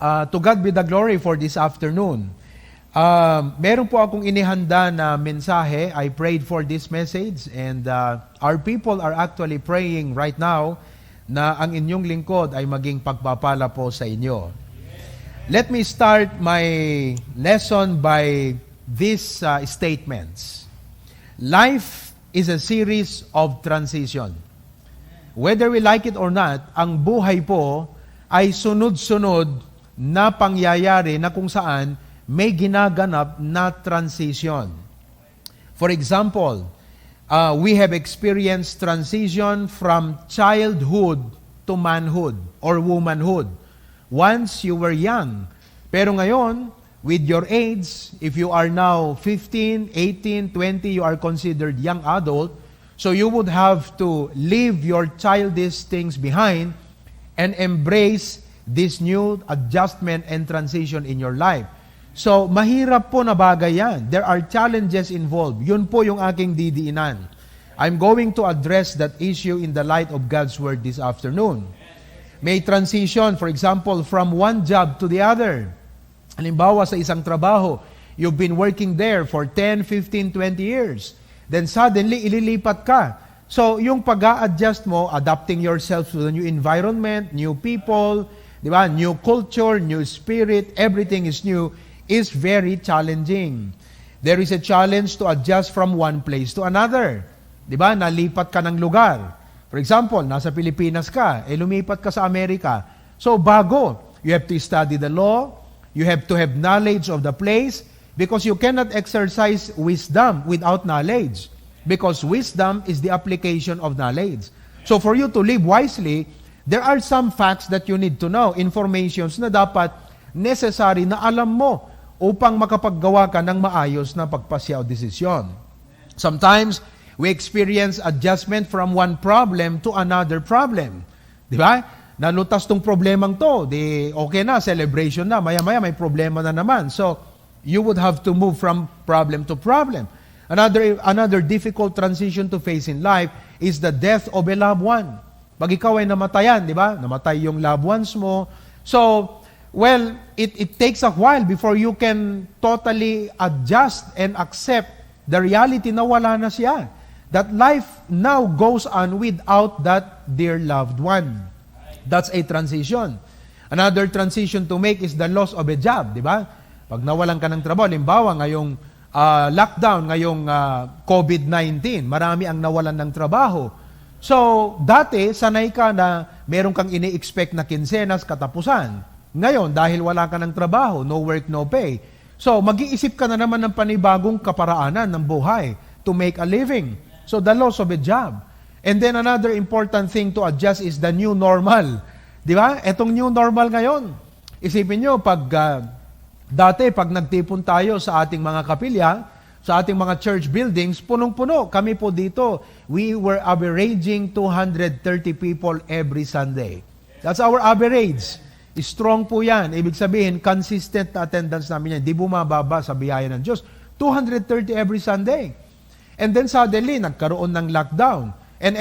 To God be the glory for this afternoon. Meron po akong inihanda na mensahe. I prayed for this message and our people are actually praying right now na ang inyong lingkod ay maging pagpapala po sa inyo. Let me start my lesson by these statements. Life is a series of transition. Whether we like it or not, ang buhay po ay sunod-sunod na pangyayari na kung saan may ginaganap na transition. For example, we have experienced transition from childhood to manhood or womanhood. Once you were young, pero ngayon, with your age, if you are now 15, 18, 20, you are considered young adult, so you would have to leave your childish things behind and embrace this new adjustment and transition in your life. So, mahirap po na bagay yan. There are challenges involved. Yun po yung aking didiinan. I'm going to address that issue in the light of God's Word this afternoon. May transition, for example, from one job to the other. Halimbawa sa isang trabaho, you've been working there for 10, 15, 20 years. Then suddenly, ililipat ka. So, yung pag-a-adjust mo, adapting yourself to the new environment, new people, di ba? New culture, new spirit, everything is new, is very challenging. There is a challenge to adjust from one place to another. Di ba? Nalipat ka ng lugar. For example, nasa Pilipinas ka, lumipat ka sa Amerika. So, bago. You have to study the law. You have to have knowledge of the place because you cannot exercise wisdom without knowledge. Because wisdom is the application of knowledge. So, for you to live wisely, there are some facts that you need to know, informations na dapat necessary na alam mo upang makapaggawa ka ng maayos na pagpasya o desisyon. Sometimes, we experience adjustment from one problem to another problem. Di ba? Nalutas tong problemang to, di okay na, celebration na, maya-maya may problema na naman. So, you would have to move from problem to problem. Another difficult transition to face in life is the death of a loved one. Pag ikaw ay namatayan, di ba? Namatay yung loved ones mo. So, well, it takes a while before you can totally adjust and accept the reality na wala na siya. That life now goes on without that dear loved one. That's a transition. Another transition to make is the loss of a job, di ba? Pag nawalan ka ng trabaho, halimbawa ngayong lockdown, ngayong COVID-19, marami ang nawalan ng trabaho. So, dati, sanay ka na meron kang ini-expect na kinsenas katapusan. Ngayon, dahil wala ka ng trabaho, no work, no pay. So, mag-iisip ka na naman ng panibagong kaparaanan ng buhay to make a living. So, the loss of a job. And then another important thing to adjust is the new normal. Di ba? Etong new normal ngayon. Isipin nyo, dati, pag nagtipon tayo sa ating mga kapilya, sa ating mga church buildings, punong-puno. Kami po dito, we were averaging 230 people every Sunday. That's our average. Strong po yan. Ibig sabihin, consistent na attendance namin yan. Di bumababa sa biyaya ng Diyos. 230 every Sunday. And then suddenly, nagkaroon ng lockdown. And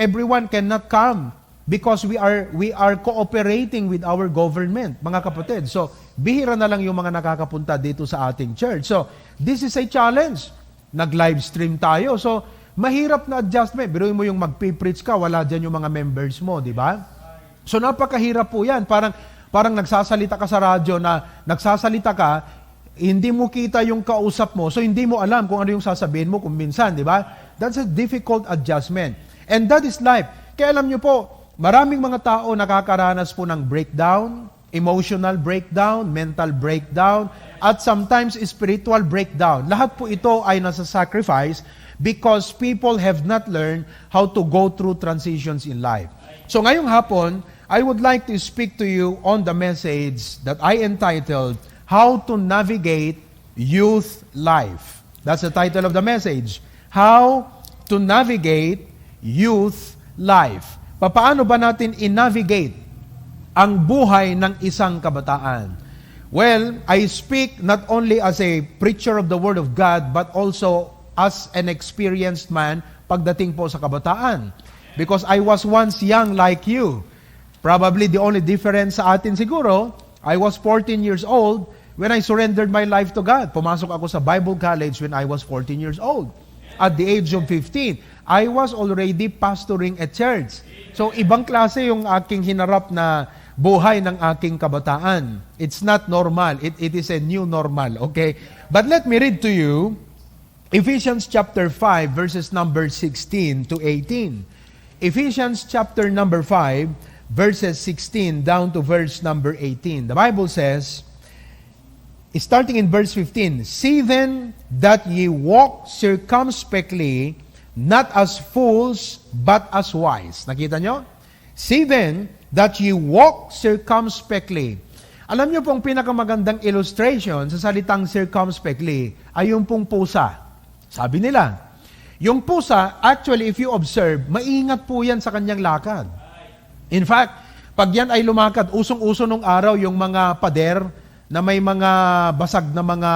everyone cannot come because we are cooperating with our government, mga kapatid. So, bihira na lang yung mga nakakapunta dito sa ating church. So, this is a challenge. Nag-live stream tayo. So, mahirap na adjustment. Biruin mo yung magpipreach ka, wala dyan yung mga members mo, di ba? So, napakahirap po yan. Parang nagsasalita ka sa radyo na nagsasalita ka, hindi mo kita yung kausap mo, so hindi mo alam kung ano yung sasabihin mo kung minsan, di ba? That's a difficult adjustment. And that is life. Kaya alam nyo po, maraming mga tao nakakaranas po ng breakdown, emotional breakdown, mental breakdown, at sometimes spiritual breakdown. Lahat po ito ay nasa sacrifice because people have not learned how to go through transitions in life. So ngayong hapon, I would like to speak to you on the message that I entitled, How to Navigate Youth Life. That's the title of the message. How to Navigate Youth Life. Paano ba natin i-navigate ang buhay ng isang kabataan? Well, I speak not only as a preacher of the Word of God, but also as an experienced man pagdating po sa kabataan. Because I was once young like you. Probably the only difference sa atin siguro, I was 14 years old when I surrendered my life to God. Pumasok ako sa Bible college when I was 14 years old. At the age of 15, I was already pastoring a church. So, ibang klase yung aking hinarap na buhay ng aking kabataan. It's not normal. It is a new normal, okay? But let me read to you Ephesians chapter 5, verses number 16 to 18. Ephesians chapter number 5, verses 16 down to verse number 18. The Bible says, starting in verse 15, "See then that ye walk circumspectly, not as fools, but as wise." Nakita nyo? "See then that ye walk circumspectly." Alam nyo pong pinakamagandang illustration sa salitang circumspectly ay yung pong pusa. Sabi nila, yung pusa, actually, if you observe, maingat po yan sa kanyang lakad. In fact, pag yan ay lumakad, usong-uso nung araw yung mga pader na may mga basag na mga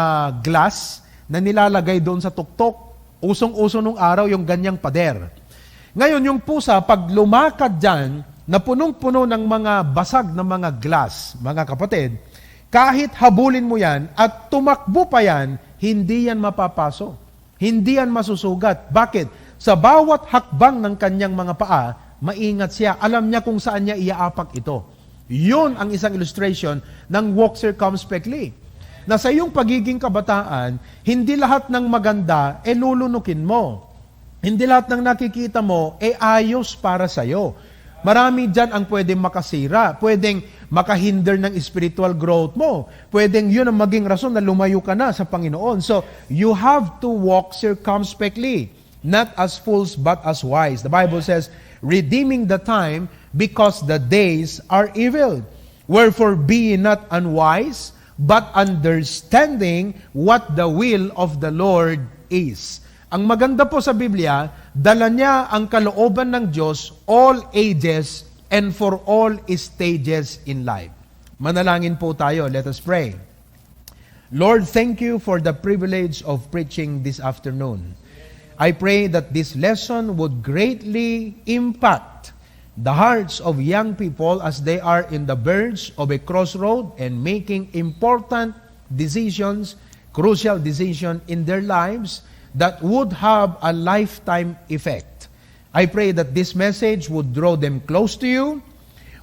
glass na nilalagay doon sa tuktok. Usong-uso nung araw yung ganyang pader. Ngayon, yung pusa, pag lumakad dyan, na punong-puno ng mga basag na mga glass, mga kapatid, kahit habulin mo yan at tumakbo pa yan, hindi yan mapapasok. Hindi yan masusugat. Bakit? Sa bawat hakbang ng kanyang mga paa, maingat siya. Alam niya kung saan niya iaapak ito. Yun ang isang illustration ng walk circumspectly. Na sa iyong pagiging kabataan, hindi lahat ng maganda, lulunukin mo. Hindi lahat ng nakikita mo, ayos para sa iyo. Marami dyan ang pwedeng makasira, pwedeng makahinder ng spiritual growth mo. Pwedeng yun ang maging rason na lumayo ka na sa Panginoon. So, you have to walk circumspectly, not as fools but as wise. The Bible says, redeeming the time because the days are evil. Wherefore be ye not unwise, but understanding what the will of the Lord is. Ang maganda po sa Biblia, dala niya ang kalooban ng Diyos all ages and for all stages in life. Manalangin po tayo. Let us pray. Lord, thank you for the privilege of preaching this afternoon. I pray that this lesson would greatly impact the hearts of young people as they are in the verge of a crossroad and making important decisions, crucial decisions in their lives that would have a lifetime effect. I pray that this message would draw them close to you,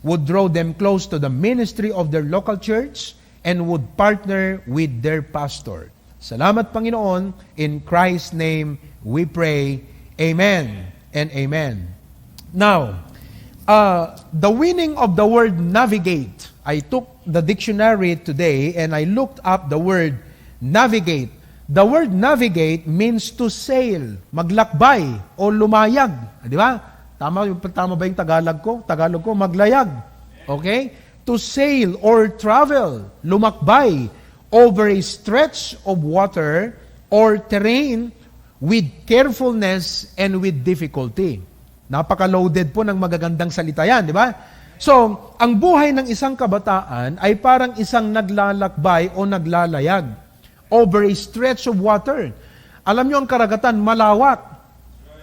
would draw them close to the ministry of their local church, and would partner with their pastor. Salamat, Panginoon. In Christ's name we pray. Amen and amen. Now, the meaning of the word navigate. I took the dictionary today and I looked up the word navigate. The word navigate means to sail, maglakbay o lumayag. Di ba? Tama ba yung Tagalog ko? Tagalog ko, maglayag. Okay? To sail or travel, lumakbay over a stretch of water or terrain with carefulness and with difficulty. Napaka-loaded po ng magagandang salita yan, di ba? So, ang buhay ng isang kabataan ay parang isang naglalakbay o naglalayag over a stretch of water. Alam nyo, ang karagatan, malawak.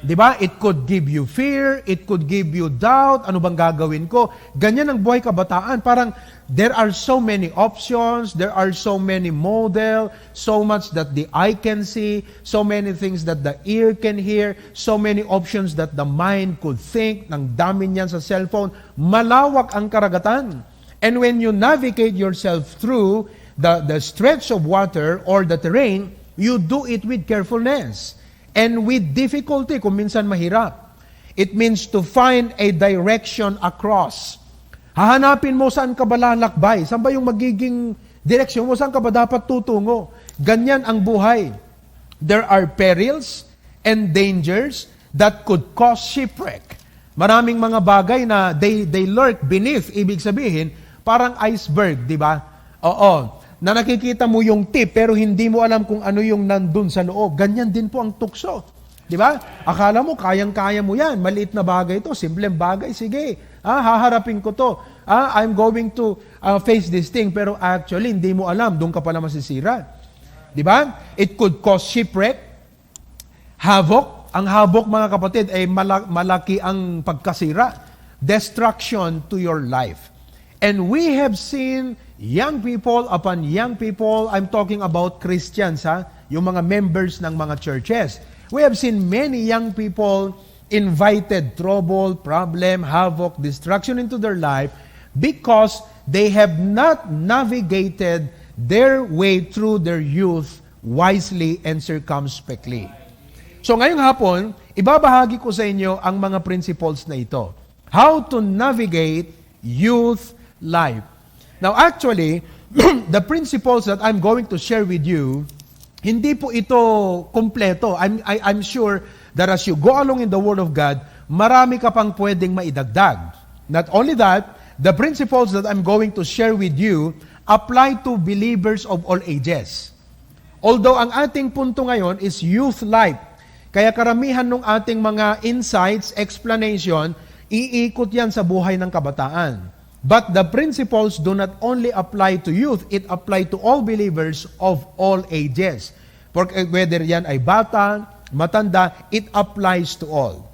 Di ba? It could give you fear, it could give you doubt, ano bang gagawin ko? Ganyan ang buhay kabataan. Parang, there are so many options, there are so many model, so much that the eye can see, so many things that the ear can hear, so many options that the mind could think, ng dami niyan sa cellphone. Malawak ang karagatan. And when you navigate yourself through the stretch of water or the terrain, you do it with carefulness and with difficulty, kung minsan mahirap. It means to find a direction across. Hahanapin mo saan ka ba lalakbay, saan ba yung magiging direksyon mo, saan ka ba dapat tutungo. Ganyan ang buhay. There are perils and dangers that could cause shipwreck. Maraming mga bagay na they lurk beneath, ibig sabihin, parang iceberg, di ba? Oo. Na nakikita mo yung tip pero hindi mo alam kung ano yung nandun sa loob. Ganyan din po ang tukso. Di ba? Akala mo, kayang-kaya mo yan. Maliit na bagay ito. Simpleng bagay. Sige. Haharapin ko to. I'm going to face this thing. Pero actually, hindi mo alam. Doon ka pala masisira. Di ba? It could cause shipwreck, havoc. Ang havoc, mga kapatid, ay malaki ang pagkasira. Destruction to your life. And we have seen Young people upon young people, I'm talking about Christians, yung mga members ng mga churches. We have seen many young people invited trouble, problem, havoc, destruction into their life because they have not navigated their way through their youth wisely and circumspectly. So ngayong hapon, ibabahagi ko sa inyo ang mga principles na ito. How to navigate youth life. Now actually, the principles that I'm going to share with you, hindi po ito kumpleto. I'm sure that as you go along in the Word of God, marami ka pang pwedeng maidagdag. Not only that, the principles that I'm going to share with you apply to believers of all ages. Although ang ating punto ngayon is youth life, kaya karamihan ng ating mga insights, explanation, iikot yan sa buhay ng kabataan. But the principles do not only apply to youth, it apply to all believers of all ages. Whether yan ay bata, matanda, it applies to all.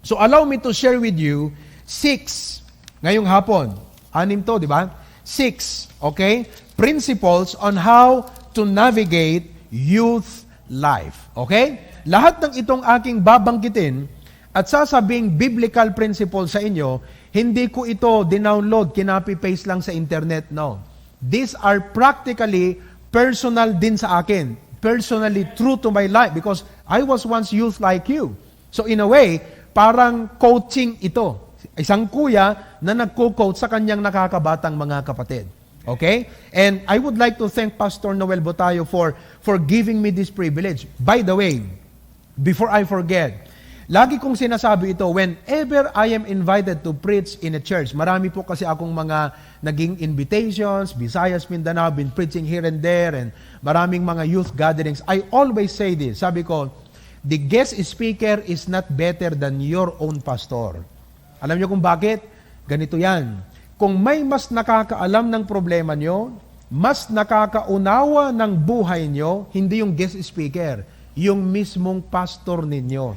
So allow me to share with you 6, ngayong hapon, 6 to, di ba? 6, okay? Principles on how to navigate youth life. Okay? Lahat ng itong aking babanggitin at sasabing biblical principle sa inyo, hindi ko ito dinownload, kinopy-paste lang sa internet, no. These are practically personal din sa akin. Personally true to my life because I was once youth like you. So in a way, parang coaching ito. Isang kuya na nagko-coach sa kanyang nakakabatang mga kapatid. Okay? And I would like to thank Pastor Noel Botayo for giving me this privilege. By the way, before I forget, lagi kong sinasabi ito, whenever I am invited to preach in a church, marami po kasi akong mga naging invitations, Visayas, Mindanao, been preaching here and there, and maraming mga youth gatherings. I always say this, sabi ko, the guest speaker is not better than your own pastor. Alam niyo kung bakit? Ganito yan. Kung may mas nakakaalam ng problema nyo, mas nakakaunawa ng buhay nyo, hindi yung guest speaker, yung mismong pastor ninyo.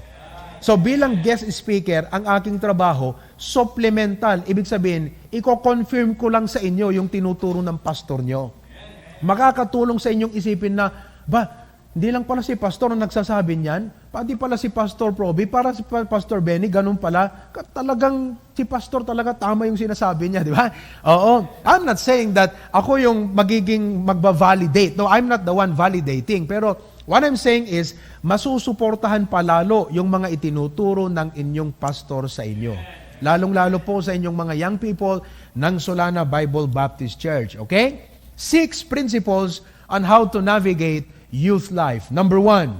So bilang guest speaker, ang aking trabaho, supplemental. Ibig sabihin, i-confirm ko lang sa inyo yung tinuturo ng pastor nyo. Makakatulong sa inyong isipin na, hindi lang pala si pastor ang nagsasabi niyan, pati pala si Pastor Proby, para si Pastor Benny, ganun pala. Talagang si pastor talaga tama yung sinasabi niya, di ba? Oo. I'm not saying that ako yung magiging magba-validate. No, I'm not the one validating. Pero what I'm saying is, masusuportahan pa lalo yung mga itinuturo ng inyong pastor sa inyo. Lalong-lalo po sa inyong mga young people ng Solana Bible Baptist Church. Okay? 6 principles on how to navigate youth life. Number 1,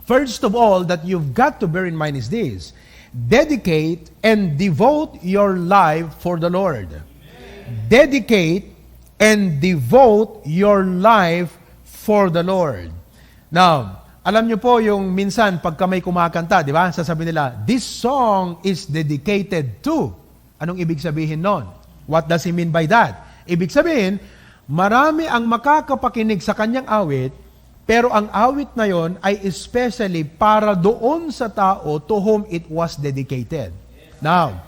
first of all that you've got to bear in mind is this: dedicate and devote your life for the Lord. Dedicate and devote your life for the Lord. Now, alam niyo po yung minsan pagka may kumakanta, di ba? Sasabihin nila, this song is dedicated to. Anong ibig sabihin nun? What does he mean by that? Ibig sabihin, marami ang makakapakinig sa kanyang awit, pero ang awit na yon ay especially para doon sa tao to whom it was dedicated. Now,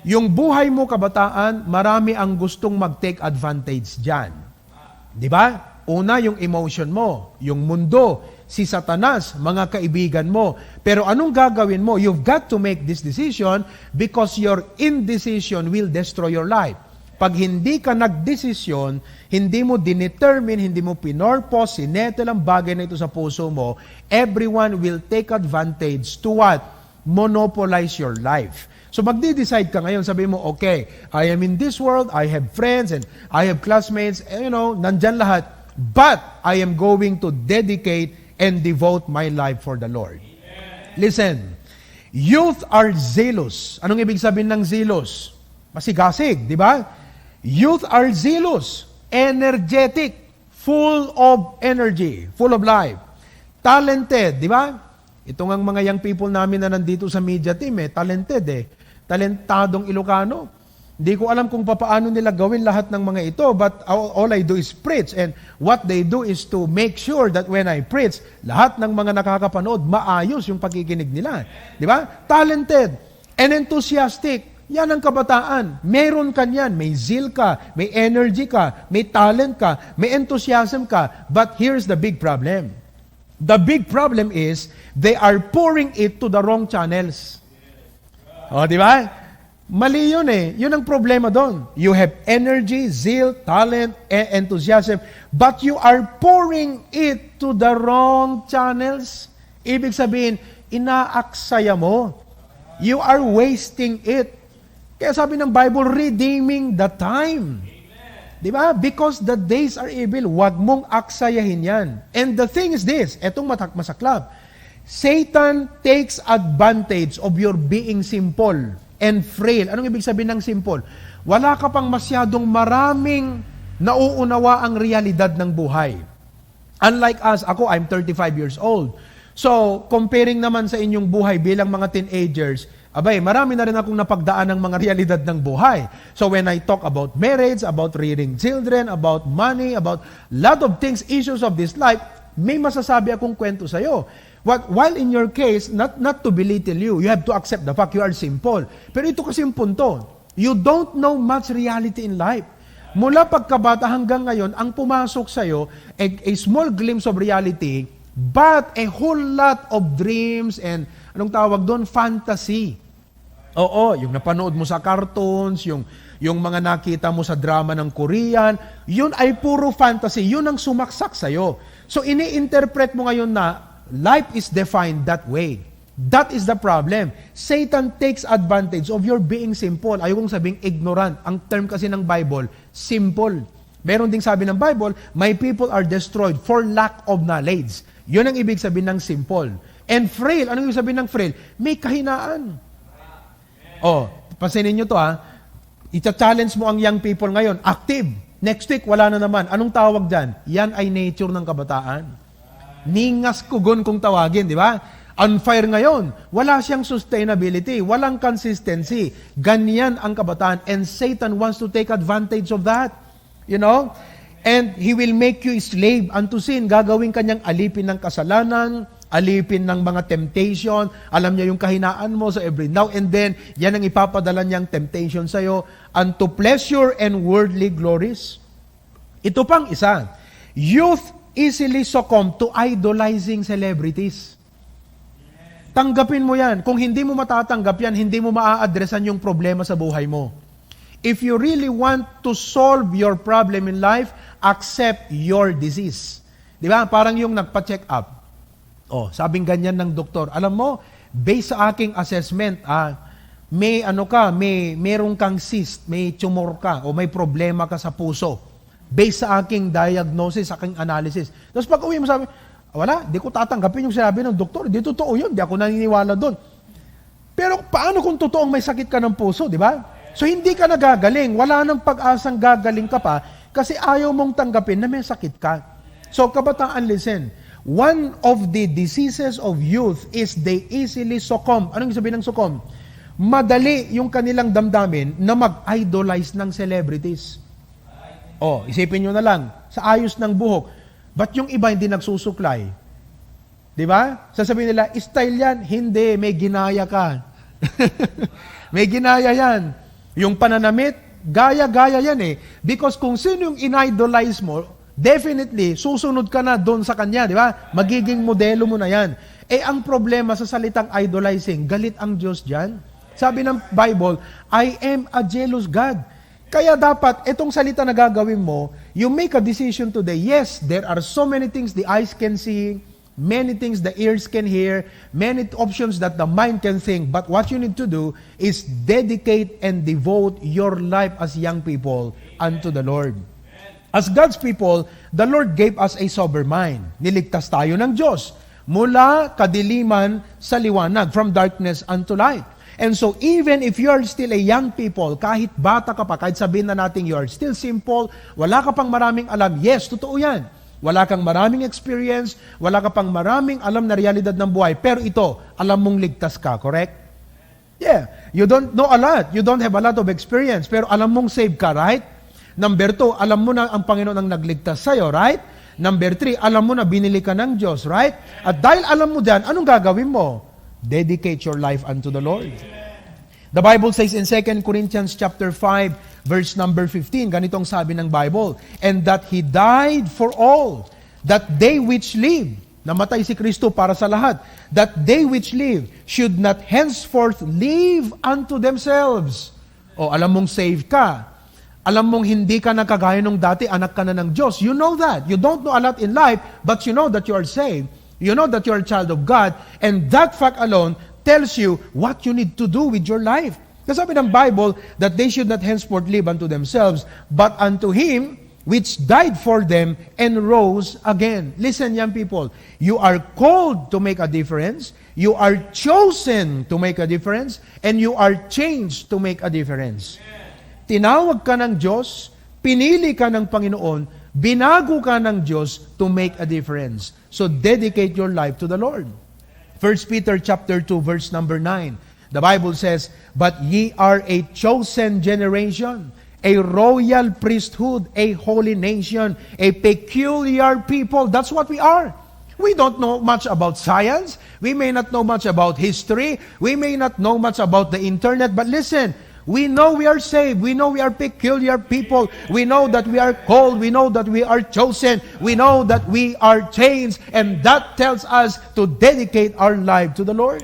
yung buhay mo kabataan, marami ang gustong mag-take advantage dyan. Di ba? Una, yung emotion mo, yung mundo, si Satanas, mga kaibigan mo. Pero anong gagawin mo? You've got to make this decision because your indecision will destroy your life. Pag hindi ka nagdesisyon, hindi mo dinetermine, hindi mo pinorpos, sinetel ang bagay na ito sa puso mo, everyone will take advantage to what? Monopolize your life. So magde-decide ka ngayon, sabi mo, okay, I am in this world, I have friends, and I have classmates, nandyan lahat, but I am going to dedicate and devote my life for the Lord. Listen, youth are zealous. Anong ibig sabihin ng zealous? Masigasig, di ba? Youth are zealous, energetic, full of energy, full of life, talented, di ba? Ito ang mga young people namin na nandito sa media team, talented talentadong Ilocano. Hindi ko alam kung paano nila gawin lahat ng mga ito, but all I do is preach. And what they do is to make sure that when I preach, lahat ng mga nakakapanood, maayos yung pakikinig nila. Di ba? Talented and enthusiastic. Yan ang kabataan. Meron ka yan. May zeal ka, may energy ka, may talent ka, may enthusiasm ka. But here's the big problem. The big problem is, they are pouring it to the wrong channels. O, di ba? Mali yun eh. Yun ang problema doon. You have energy, zeal, talent, enthusiasm, but you are pouring it to the wrong channels. Ibig sabihin, inaaksaya mo. You are wasting it. Kaya sabi ng Bible, redeeming the time. Di ba? Because the days are evil. Huwag mong aksayahin yan. And the thing is this, etong masaklap. Satan takes advantage of your being simple and frail. Anong ibig sabihin ng simple? Wala ka pang masyadong maraming nauunawa ang realidad ng buhay. Unlike us, ako, I'm 35 years old. So, comparing naman sa inyong buhay bilang mga teenagers, abay, marami na rin akong napagdaan ng mga realidad ng buhay. So when I talk about marriage, about rearing children, about money, about lot of things, issues of this life, may masasabi akong kwento sa'yo. While in your case, not to belittle you, you have to accept the fact you are simple. Pero ito kasi yung punto. You don't know much reality in life. Mula pagkabata hanggang ngayon, ang pumasok sa'yo, a small glimpse of reality, but a whole lot of dreams and anong tawag doon? Fantasy. Oo, yung napanood mo sa cartoons, yung mga nakita mo sa drama ng Korean, yun ay puro fantasy. Yun ang sumaksak sa'yo. So, ini-interpret mo ngayon na life is defined that way. That is the problem. Satan takes advantage of your being simple. Ayokong sabing ignorant. Ang term kasi ng Bible, simple. Meron ding sabi ng Bible, my people are destroyed for lack of knowledge. Yun ang ibig sabihin ng simple. And frail, anong ibig sabihin ng frail? May kahinaan. Oh, pansinin nyo to Ita-challenge mo ang young people ngayon, active. Next week, wala na naman. Anong tawag dyan? Yan ay nature ng kabataan. Ningas kugon kung tawagin, di ba? On fire ngayon. Wala siyang sustainability. Walang consistency. Ganyan ang kabataan. And Satan wants to take advantage of that. You know? And he will make you slave unto sin. Gagawin kanyang alipin ng kasalanan, alipin ng mga temptation. Alam niya yung kahinaan mo sa every now and then. Yan ang ipapadala niyang temptation sa'yo. Unto pleasure and worldly glories. Ito pang isa. Youth easily succumb to idolizing celebrities. Tanggapin mo yan. Kung hindi mo matatanggap yan, hindi mo maa-addressan yung problema sa buhay mo. If you really want to solve your problem in life, accept your disease. Di ba? Parang yung nagpa-check up. Oh, sabing ganyan ng doktor. Alam mo, based sa aking assessment, merong kang cyst, may tumor ka, o may problema ka sa puso. Based sa aking diagnosis, aking analysis. Tapos pag uwi mo sabi, wala, di ko tatanggapin yung sinabi ng doktor. Di totoo yun, di ako naniniwala doon. Pero paano kung totoong may sakit ka ng puso, di ba? So hindi ka nagagaling, wala nang pag-asang gagaling ka pa kasi ayaw mong tanggapin na may sakit ka. So kabataan, listen. One of the diseases of youth is they easily succumb. Anong sabihin ng succumb? Madali yung kanilang damdamin na mag-idolize ng celebrities. Oh, isipin nyo na lang, sa ayos ng buhok, ba't yung iba hindi nagsusuklay? Di ba? Sasabihin nila, style yan. Hindi, may ginaya ka. May ginaya yan. Yung pananamit, gaya-gaya yan eh. Because kung sino yung in-idolize mo, definitely, susunod ka na doon sa kanya, di ba? Magiging modelo mo na yan. Eh, ang problema sa salitang idolizing, galit ang Diyos dyan. Sabi ng Bible, I am a jealous God. Kaya dapat, itong salita na gagawin mo, you make a decision today. Yes, there are so many things the eyes can see, many things the ears can hear, many options that the mind can think. But what you need to do is dedicate and devote your life as young people unto the Lord. As God's people, the Lord gave us a sober mind. Niligtas tayo ng Diyos mula kadiliman sa liwanag, from darkness unto light. And so even if you are still a young people, kahit bata ka pa, kahit sabihin na natin you are still simple, wala ka pang maraming alam, yes, totoo yan. Wala kang maraming experience, wala ka pang maraming alam na realidad ng buhay, pero ito, alam mong ligtas ka, correct? Yeah, you don't know a lot, you don't have a lot of experience, pero alam mong save ka, right? Number 2, alam mo na ang Panginoon ang nagligtas sa'yo, right? Number 3, alam mo na binili ka ng Diyos, right? At dahil alam mo dyan, anong gagawin mo? Dedicate your life unto the Lord. The Bible says in 2 Corinthians chapter 5, verse number 15, ganitong sabi ng Bible, and that He died for all, that they which live, namatay si Kristo para sa lahat, that they which live should not henceforth live unto themselves. O, alam mong saved ka. Alam mong hindi ka na kagaya nung dati, anak ka na ng Diyos. You know that. You don't know a lot in life, but you know that you are saved. You know that you are a child of God, and that fact alone tells you what you need to do with your life. Kasi sabi ng Bible that they should not henceforth live unto themselves, but unto Him which died for them and rose again. Listen, young people, you are called to make a difference, you are chosen to make a difference, and you are changed to make a difference. Tinawag ka ng Diyos, pinili ka ng Panginoon, binago ka ng Diyos to make a difference. So dedicate your life to the Lord. 1 Peter chapter 2, verse number 9. The Bible says, but ye are a chosen generation, a royal priesthood, a holy nation, a peculiar people. That's what we are. We don't know much about science. We may not know much about history. We may not know much about the internet. But listen, we know we are saved. We know we are peculiar people. We know that we are called. We know that we are chosen. We know that we are changed. And that tells us to dedicate our life to the Lord.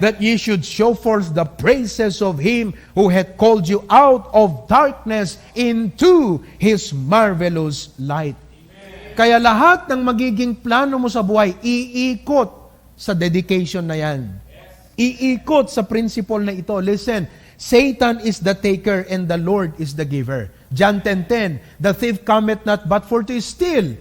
That ye should show forth the praises of Him who hath called you out of darkness into His marvelous light. Kaya lahat ng magiging plano mo sa buhay, iikot sa dedication na yan. Iikot sa principle na ito. Listen, Satan is the taker and the Lord is the giver. John 10:10, the thief cometh not but for to steal.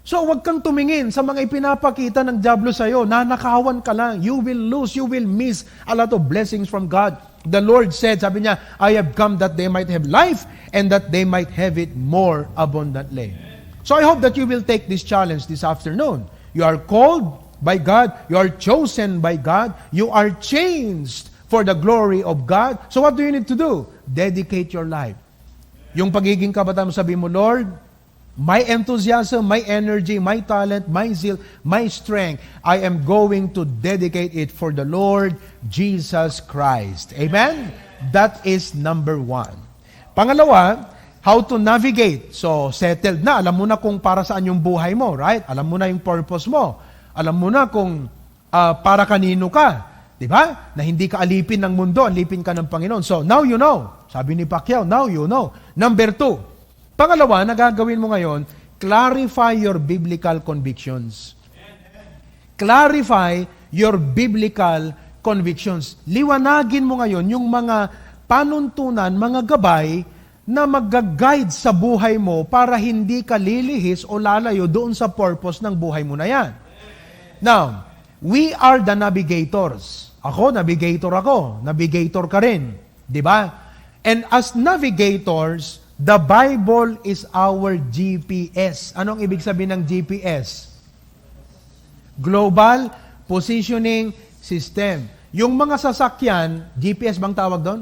So wag kang tumingin sa mga ipinapakita ng dyablo sa iyo. Nanakawan ka lang. You will lose, you will miss a lot of blessings from God. The Lord said, sabi niya, I have come that they might have life and that they might have it more abundantly. So I hope that you will take this challenge this afternoon. You are called by God. You are chosen by God. You are changed for the glory of God. So what do you need to do? Dedicate your life. Yung pagiging kabataan mo, sabi mo, Lord, my enthusiasm, my energy, my talent, my zeal, my strength, I am going to dedicate it for the Lord Jesus Christ. Amen? That is number one. Pangalawa, how to navigate. So, settled na. Alam mo na kung para saan yung buhay mo, right? Alam mo na yung purpose mo. Alam mo na kung para kanino ka. Diba? Na hindi ka alipin ng mundo, alipin ka ng Panginoon. So, now you know. Sabi ni Pacquiao, now you know. Number two, pangalawa, na gagawin mo ngayon, clarify your biblical convictions. Clarify your biblical convictions. Liwanagin mo ngayon yung mga panuntunan, mga gabay na mag-guide sa buhay mo para hindi ka lilihis o lalayo doon sa purpose ng buhay mo na yan. Now, we are the navigators. Ako, navigator ako. Navigator ka rin. Di ba? And as navigators, the Bible is our GPS. Anong ibig sabihin ng GPS? Global Positioning System. Yung mga sasakyan, GPS bang tawag doon?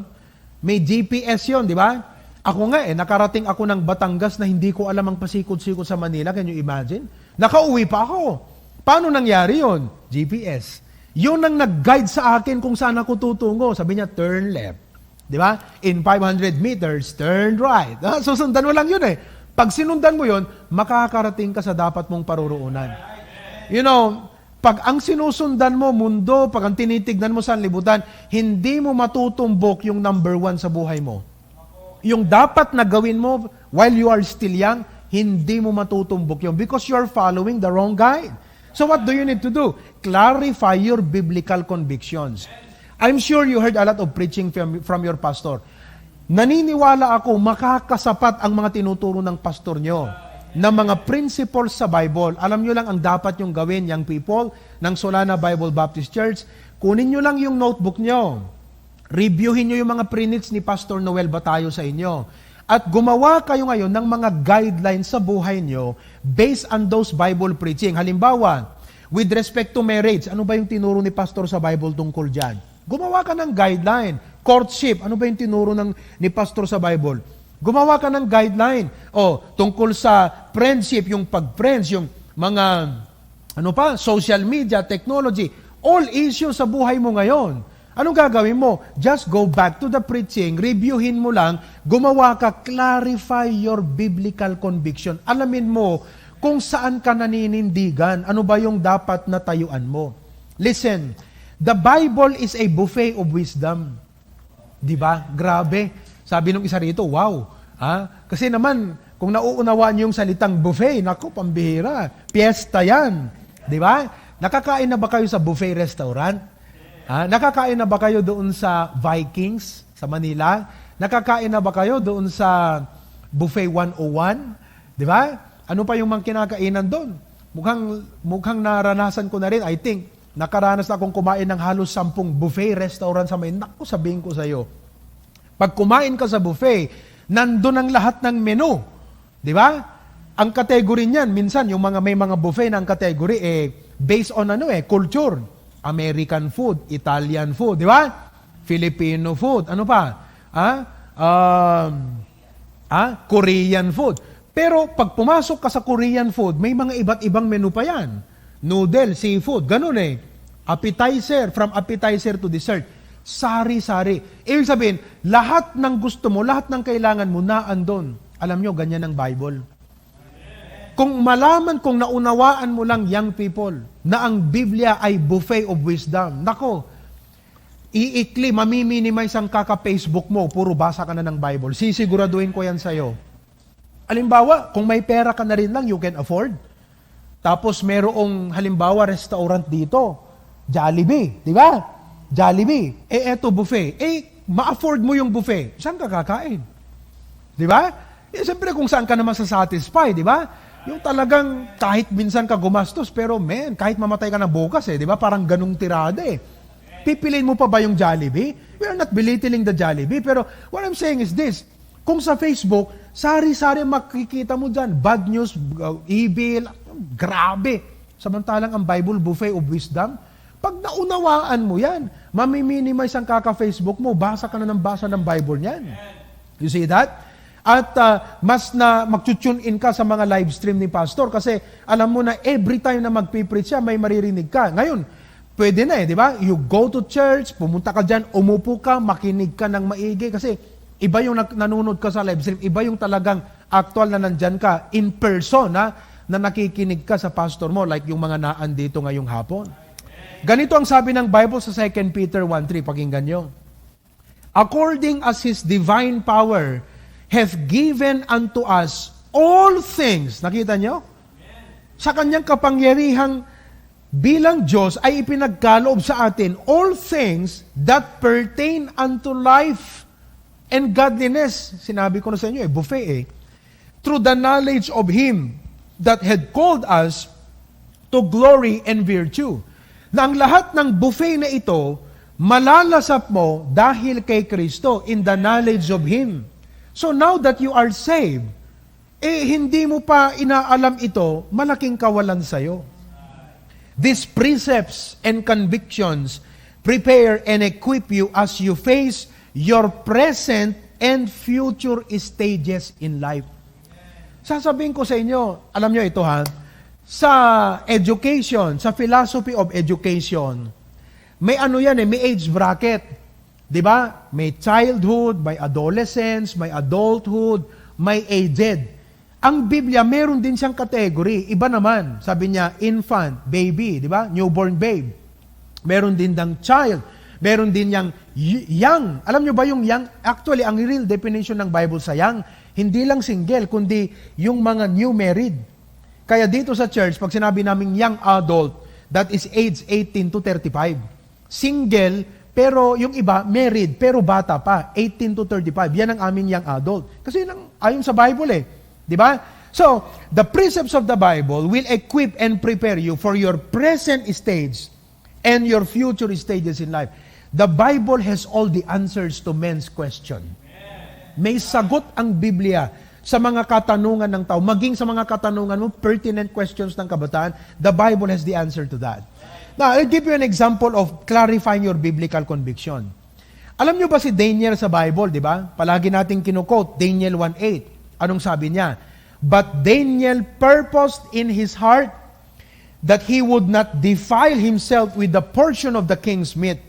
May GPS yon, di ba? Ako nga nakarating ako ng Batangas na hindi ko alam ang pasikot-sikot sa Manila. Can you imagine? Nakauwi pa ako. Paano nangyari yon? GPS. Yun ang nag-guide sa akin kung saan ako tutungo. Sabi niya, turn left. Di ba? In 500 meters, turn right. Susundan mo lang yun eh. Pag sinundan mo yun, makakarating ka sa dapat mong paruroonan. You know, pag ang sinusundan mo, mundo, pag ang tinitignan mo sa libutan, hindi mo matutumbok yung number one sa buhay mo. Yung dapat na gawin mo while you are still young, hindi mo matutumbok yun because you are following the wrong guide. So what do you need to do? Clarify your biblical convictions. I'm sure you heard a lot of preaching from your pastor. Naniniwala ako makakasapat ang mga tinuturo ng pastor nyo na mga principles sa Bible. Alam nyo lang ang dapat yung gawin, young people, ng Solana Bible Baptist Church. Kunin nyo lang yung notebook nyo. Reviewin nyo yung mga pre-needs ni Pastor Noel Batayo sa inyo. At gumawa kayo ngayon ng mga guidelines sa buhay nyo based on those Bible preaching. Halimbawa, with respect to marriage, ano ba yung tinuro ni Pastor sa Bible tungkol dyan? Gumawa ka ng guideline. Courtship, ano ba yung tinuro ni Pastor sa Bible? Gumawa ka ng guideline. O, tungkol sa friendship, yung pag-friends, yung mga, social media, technology, all issues sa buhay mo ngayon. Anong gagawin mo? Just go back to the preaching, reviewin mo lang, gumawa ka, clarify your biblical conviction. Alamin mo kung saan ka naninindigan, ano ba yung dapat na tayuan mo. Listen, the Bible is a buffet of wisdom. Di ba? Grabe. Sabi nung isa rito, wow. Kasi naman, kung nauunawaan yung salitang buffet, naku, pambihira. Piyesta yan. Di ba? Nakakain na ba kayo sa buffet restaurant? Nakakain na ba kayo doon sa Vikings sa Manila? Nakakain na ba kayo doon sa Buffet 101? Di ba? Ano pa yung mga kinakainan doon? Mukhang naranasan ko na rin. I think, nakaranas na akong kumain ng halos 10 buffet restaurant sa Manila. Naku, sabihin ko sa iyo, pag kumain ka sa buffet, nandun ang lahat ng menu. Di ba? Ang category niyan, minsan, yung may mga buffet na ang category, based on culture. American food, Italian food, di ba? Filipino food, ano pa? Korean food. Pero pag pumasok ka sa Korean food, may mga iba't ibang menu pa yan. Noodle, seafood, ganun Appetizer, from appetizer to dessert. Sari-sari. Ibig sabihin, lahat ng gusto mo, lahat ng kailangan mo, naandun. Alam nyo, ganyan ang Bible. Kung malaman, kung naunawaan mo lang, young people, na ang Biblia ay buffet of wisdom, nako, iikli, mamiminimize ang kaka-Facebook mo, puro basa ka na ng Bible. Sisiguraduhin ko yan sa'yo. Halimbawa, kung may pera ka na rin lang, you can afford. Tapos merong, halimbawa, restaurant dito, Jollibee, di ba? Jollibee, eto buffet. Ma-afford mo yung buffet. Saan ka kakain? Di ba? Siyempre kung saan ka naman satisfy, di ba? Yung talagang kahit minsan ka gumastos, pero kahit mamatay ka na bukas di ba? Parang ganung tirada Pipiliin mo pa ba yung Jollibee? We are not belittling the Jollibee, pero what I'm saying is this, kung sa Facebook, sari-sari makikita mo dyan, bad news, evil, grabe. Samantalang ang Bible, buffet of wisdom, pag naunawaan mo yan, mamiminimize ang kaka-Facebook mo, basa ka na ng basa ng Bible niyan. You see that? At mas na mag-tune in ka sa mga live stream ni Pastor kasi alam mo na every time na magpipreach siya, may maririnig ka. Ngayon, pwede na di ba? You go to church, pumunta ka dyan, umupo ka, makinig ka ng maigi kasi iba yung nanonood ka sa live stream, iba yung talagang actual na nandyan ka in person na nakikinig ka sa pastor mo like yung mga naan dito ngayong hapon. Ganito ang sabi ng Bible sa 2 Peter 1:3, pakinggan nyo. According as His divine power hath given unto us all things. Nakita nyo? Sa kanyang kapangyarihang bilang Diyos ay ipinagkaloob sa atin all things that pertain unto life and godliness. Sinabi ko na sa inyo buffet Through the knowledge of Him that had called us to glory and virtue. Na ang lahat ng buffet na ito, malalasap mo dahil kay Kristo in the knowledge of Him. So now that you are saved, hindi mo pa inaalam ito, malaking kawalan sa'yo. These precepts and convictions prepare and equip you as you face your present and future stages in life. Sasabihin ko sa inyo, alam nyo ito sa education, sa philosophy of education, may may age bracket. Di ba? May childhood, may adolescence, may adulthood, may aged. Ang Biblia, meron din siyang category. Iba naman. Sabi niya, infant, baby, di ba? Newborn babe. Meron din dang child. Meron din yang young. Alam niyo ba yung young? Actually, ang real definition ng Bible sa young, hindi lang single, kundi yung mga new married. Kaya dito sa church, pag sinabi namin young adult, that is age 18 to 35. Single, pero yung iba, married, pero bata pa, 18 to 35. Yan ang aming young adult. Kasi ayon sa Bible Di ba? So, the precepts of the Bible will equip and prepare you for your present stage and your future stages in life. The Bible has all the answers to men's question. May sagot ang Biblia sa mga katanungan ng tao. Maging sa mga katanungan mo, pertinent questions ng kabataan, the Bible has the answer to that. Now, I'll give you an example of clarifying your biblical conviction. Alam nyo ba si Daniel sa Bible, di ba? Palagi nating kinukote, Daniel 1:8. Anong sabi niya? But Daniel purposed in his heart that he would not defile himself with the portion of the king's meat,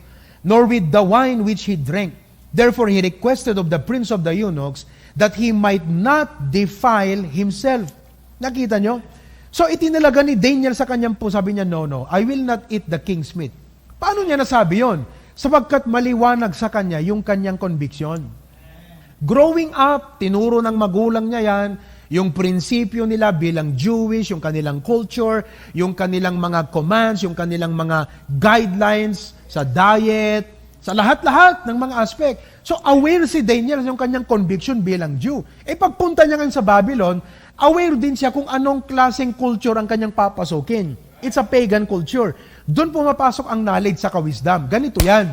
nor with the wine which he drank. Therefore he requested of the prince of the eunuchs that he might not defile himself. Nakita nyo? So itinalaga ni Daniel sa kanyang po, sabi niya, no, I will not eat the king's meat. Paano niya nasabi yon? Sapagkat maliwanag sa kanya yung kanyang conviction. Growing up, tinuro ng magulang niya yan, yung prinsipyo nila bilang Jewish, yung kanilang culture, yung kanilang mga commands, yung kanilang mga guidelines sa diet, sa lahat-lahat ng mga aspect. So aware si Daniel yung kanyang conviction bilang Jew. Pagpunta niya ngayon sa Babylon, aware din siya kung anong klaseng culture ang kanyang papasukin. It's a pagan culture. Doon pumapasok ang knowledge sa wisdom. Ganito yan.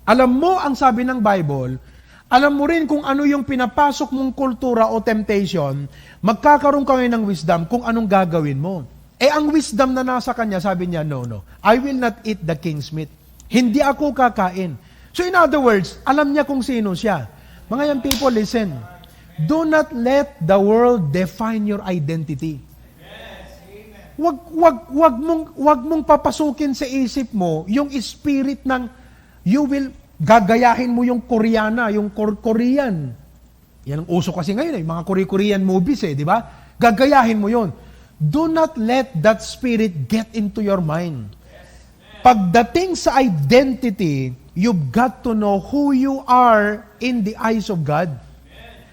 Alam mo ang sabi ng Bible, alam mo rin kung ano yung pinapasok mong kultura o temptation, magkakaroon ka ngayon ng wisdom kung anong gagawin mo. Ang wisdom na nasa kanya, sabi niya, no, I will not eat the king's meat. Hindi ako kakain. So in other words, alam niya kung sino siya. Mga young people, listen. Do not let the world define your identity. Wag mong papasukin sa isip mo yung spirit ng you will gagayahin mo yung Koreana, yung Korean. Yan ang uso kasi ngayon, mga Korean movies di ba? Gagayahin mo yon. Do not let that spirit get into your mind. Pagdating sa identity, you've got to know who you are in the eyes of God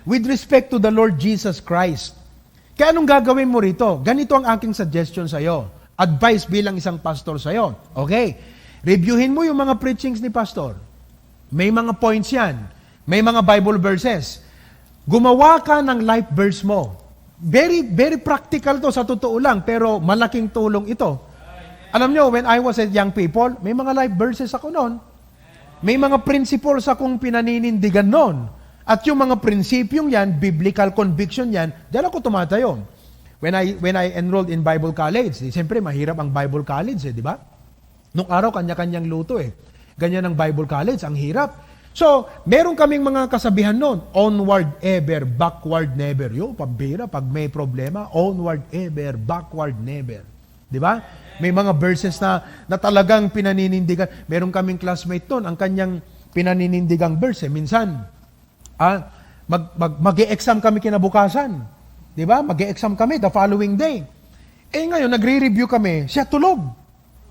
with respect to the Lord Jesus Christ. Kaya anong gagawin mo rito? Ganito ang aking suggestion sa'yo. Advice bilang isang pastor sa'yo. Okay? Reviewin mo yung mga preachings ni pastor. May mga points yan. May mga Bible verses. Gumawa ka ng life verse mo. Very, very practical to sa totoo lang, pero malaking tulong ito. Alam nyo, when I was a young people, may mga life verses ako noon. May mga principles akong pinaninindigan noon. At yung mga prinsipyong yan, biblical conviction yan, diyan ako tumatayo. When I enrolled in Bible college, siyempre mahirap ang Bible college, di ba? Nung araw, kanya-kanyang luto Ganyan ang Bible college, ang hirap. So, meron kaming mga kasabihan noon, onward ever, backward never. Pambira, pag may problema, onward ever, backward never. Di ba? May mga verses na talagang pinaninindigan. Meron kaming classmate noon, ang kanyang pinaninindigang verse, minsan, mag-e-exam kami kinabukasan. Di ba? Mag-e-exam kami the following day. Ngayon, nagre-review kami, siya tulog.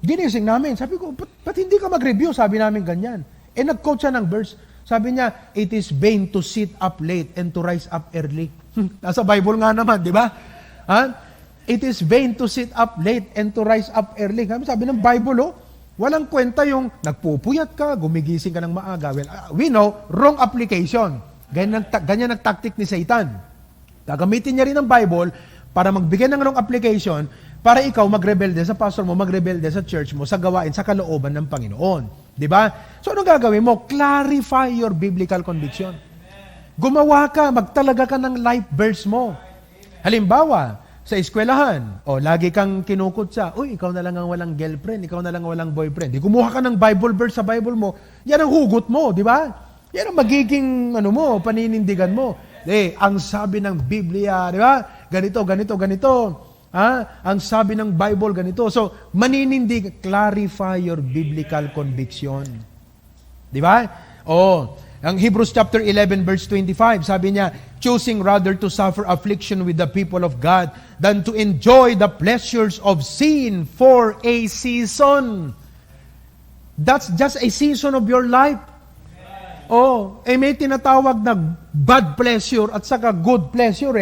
Ginising namin. Sabi ko, ba't hindi ka mag-review? Sabi namin ganyan. Nag-quote siya ng verse. Sabi niya, it is vain to sit up late and to rise up early. Nasa Bible nga naman, di ba? It is vain to sit up late and to rise up early. Sabi ng Bible, walang kwenta yung nagpupuyat ka, gumigising ka ng maaga. Well, we know, wrong application. Ganyan ang tactic ni Satan. Gagamitin niya rin ang Bible para magbigay ng wrong application para ikaw magrebelde sa pastor mo, magrebelde sa church mo, sa gawain, sa kalooban ng Panginoon. Di ba? So, anong gagawin mo? Clarify your biblical conviction. Gumawa ka, magtalaga ka ng life verse mo. Halimbawa, sa eskwelahan, lagi kang kinukutsa, ikaw na lang ang walang girlfriend, ikaw na lang ang walang boyfriend. Di kumuha ka ng Bible verse sa Bible mo, yan ang hugot mo, di ba? Yan ang magiging, paninindigan mo. Ang sabi ng Biblia, di ba? Ganito, ganito, ganito. Ang sabi ng Bible, ganito. So, maninindig, clarify your biblical conviction. Di ba? Ang Hebrews chapter 11 verse 25, sabi niya, choosing rather to suffer affliction with the people of God than to enjoy the pleasures of sin for a season. That's just a season of your life. May tinatawag na bad pleasure at saka good pleasure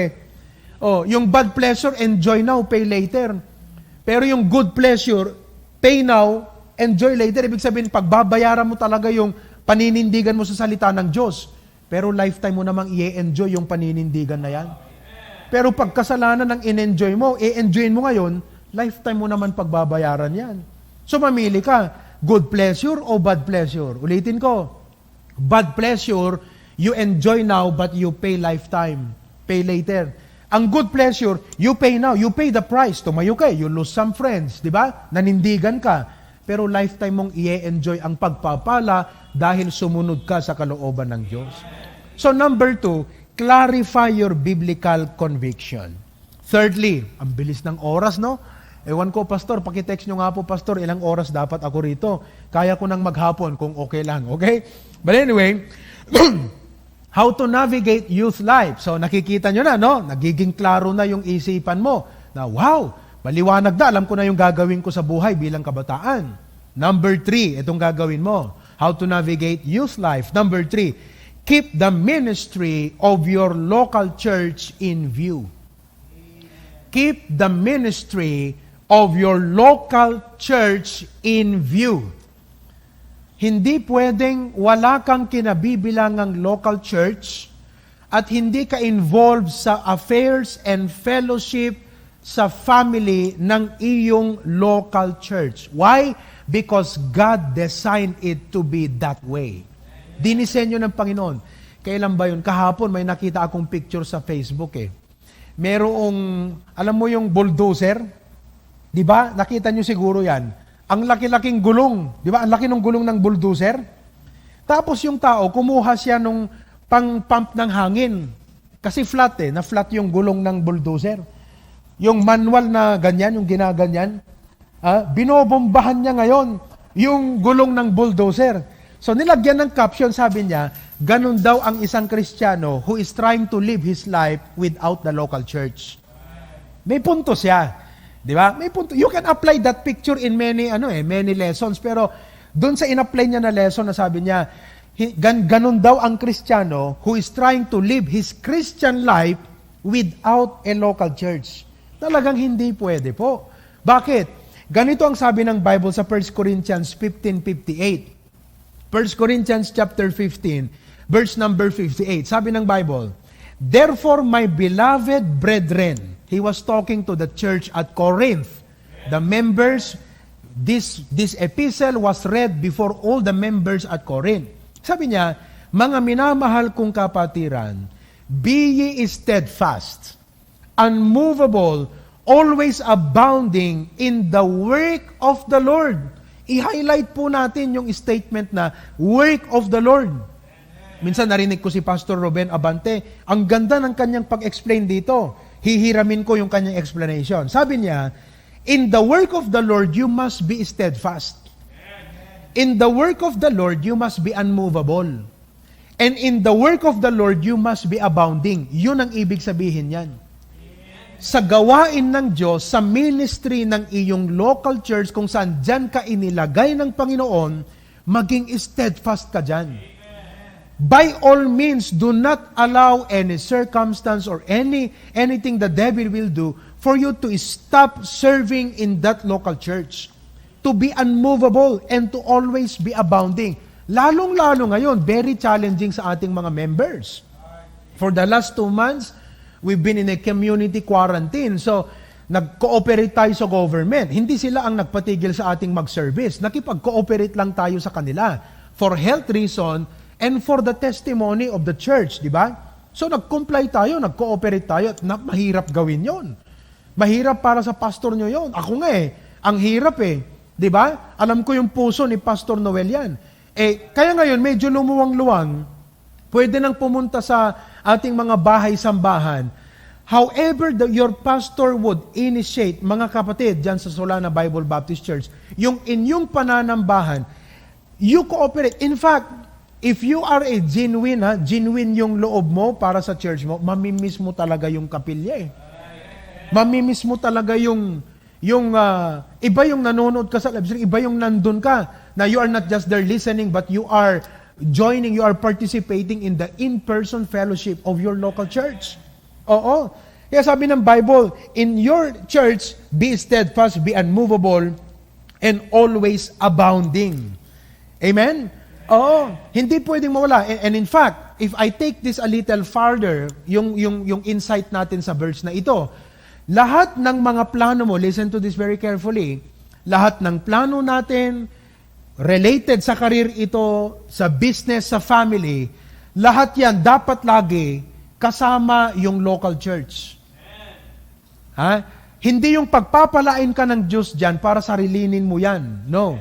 yung bad pleasure, enjoy now, pay later. Pero yung good pleasure, pay now, enjoy later. Ibig sabihin, pagbabayaran mo talaga yung paninindigan mo sa salita ng Diyos. Pero lifetime mo namang i-enjoy yung paninindigan na yan. Pero pag kasalanan ng in-enjoy mo, i-enjoyin mo ngayon, lifetime mo naman pagbabayaran yan. So mamili ka, good pleasure o bad pleasure? Ulitin ko, bad pleasure, you enjoy now but you pay lifetime, pay later. Ang good pleasure, you pay now. You pay the price. Tumayo ka, you lose some friends. Di ba? Nanindigan ka. Pero lifetime mong i-enjoy ang pagpapala dahil sumunod ka sa kalooban ng Diyos. So number 2, clarify your biblical conviction. Thirdly, ang bilis ng oras, no? Ewan ko, Pastor, pakitext nyo nga po, Pastor, ilang oras dapat ako rito. Kaya ko nang maghapon kung okay lang, okay? But anyway, how to navigate youth life. So nakikita nyo na, no? Nagiging klaro na yung isipan mo. Na wow, maliwanag na, alam ko na yung gagawin ko sa buhay bilang kabataan. Number 3, itong gagawin mo. How to navigate youth life. Number 3, keep the ministry of your local church in view. Keep the ministry of your local church in view. Hindi pwedeng wala kang kinabibilangang local church at hindi ka involved sa affairs and fellowship sa family ng iyong local church. Why? Because God designed it to be that way. Dinisenyo ng Panginoon. Kailan ba yun? Kahapon may nakita akong picture sa Facebook eh. Merong, alam mo yung bulldozer? Di ba? Nakita nyo siguro yan. Ang laki-laking gulong. Di ba? Ang laki ng gulong ng bulldozer. Tapos yung tao, kumuha siya nung pang-pump ng hangin. Kasi flat eh. Na-flat yung gulong ng bulldozer. Yung manual na ganyan, yung ginaganyan, binobombahan niya ngayon yung gulong ng bulldozer. So nilagyan ng caption, sabi niya, ganun daw ang isang Kristiyano who is trying to live his life without the local church. May punto siya. Di ba? May punto. You can apply that picture in many lessons, pero doon sa in-apply niya na lesson na sabi niya, ganun daw ang Kristiyano who is trying to live his Christian life without a local church. Talagang hindi pwede po. Bakit? Ganito ang sabi ng Bible sa 1 Corinthians 15:58. 1 Corinthians chapter 15, verse number 58. Sabi ng Bible, therefore, my beloved brethren, he was talking to the church at Corinth. The members, this epistle was read before all the members at Corinth. Sabi niya, mga minamahal kong kapatiran, be ye steadfast, unmovable, always abounding in the work of the Lord. I-highlight po natin yung statement na work of the Lord. Minsan narinig ko si Pastor Ruben Abante, ang ganda ng kanyang pag-explain dito. Hihiramin ko yung kanyang explanation. Sabi niya, in the work of the Lord, you must be steadfast. In the work of the Lord, you must be unmovable. And in the work of the Lord, you must be abounding. Yun ang ibig sabihin yan. Sa gawain ng Diyos, sa ministry ng iyong local church, kung saan dyan ka inilagay ng Panginoon, maging steadfast ka dyan. By all means, do not allow any circumstance or anything the devil will do for you to stop serving in that local church. To be unmovable and to always be abounding. Lalong-lalo ngayon, very challenging sa ating mga members. For the last 2 months, we've been in a community quarantine. So, nag-cooperate tayo sa government. Hindi sila ang nagpatigil sa ating mag-service. Nakipag-cooperate lang tayo sa kanila for health reason and for the testimony of the church, di ba? So nag-comply tayo, nag-cooperate tayo, at mahirap gawin yon. Mahirap para sa pastor nyo yon. Ako nga ang hirap di ba? Alam ko yung puso ni Pastor Noel yan. Kaya ngayon, medyo lumuwang-luwang, pwede nang pumunta sa ating mga bahay-sambahan. However, your pastor would initiate, mga kapatid, dyan sa Solana Bible Baptist Church, yung inyong pananambahan, you cooperate. In fact, if you are a genuine yung loob mo para sa church mo, mamimiss mo talaga yung kapilya Mamimiss mo talaga yung iba yung nanonood ka sa live stream, iba yung nandun ka, na you are not just there listening, but you are joining, you are participating in the in-person fellowship of your local church. Oo. Kaya sabi ng Bible, in your church, be steadfast, be unmovable, and always abounding. Amen? Oo, hindi pwedeng mawala. And in fact, if I take this a little farther, yung insight natin sa verse na ito, lahat ng mga plano mo, listen to this very carefully, lahat ng plano natin, related sa career ito, sa business, sa family, lahat yan dapat lagi kasama yung local church. Hindi yung pagpapalain ka ng Diyos dyan para sarilinin mo yan. No.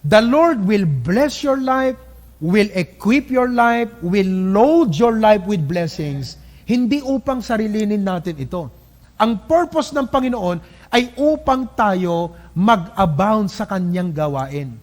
The Lord will bless your life, will equip your life, will load your life with blessings, hindi upang sarilinin natin ito. Ang purpose ng Panginoon ay upang tayo mag-abound sa kanyang gawain.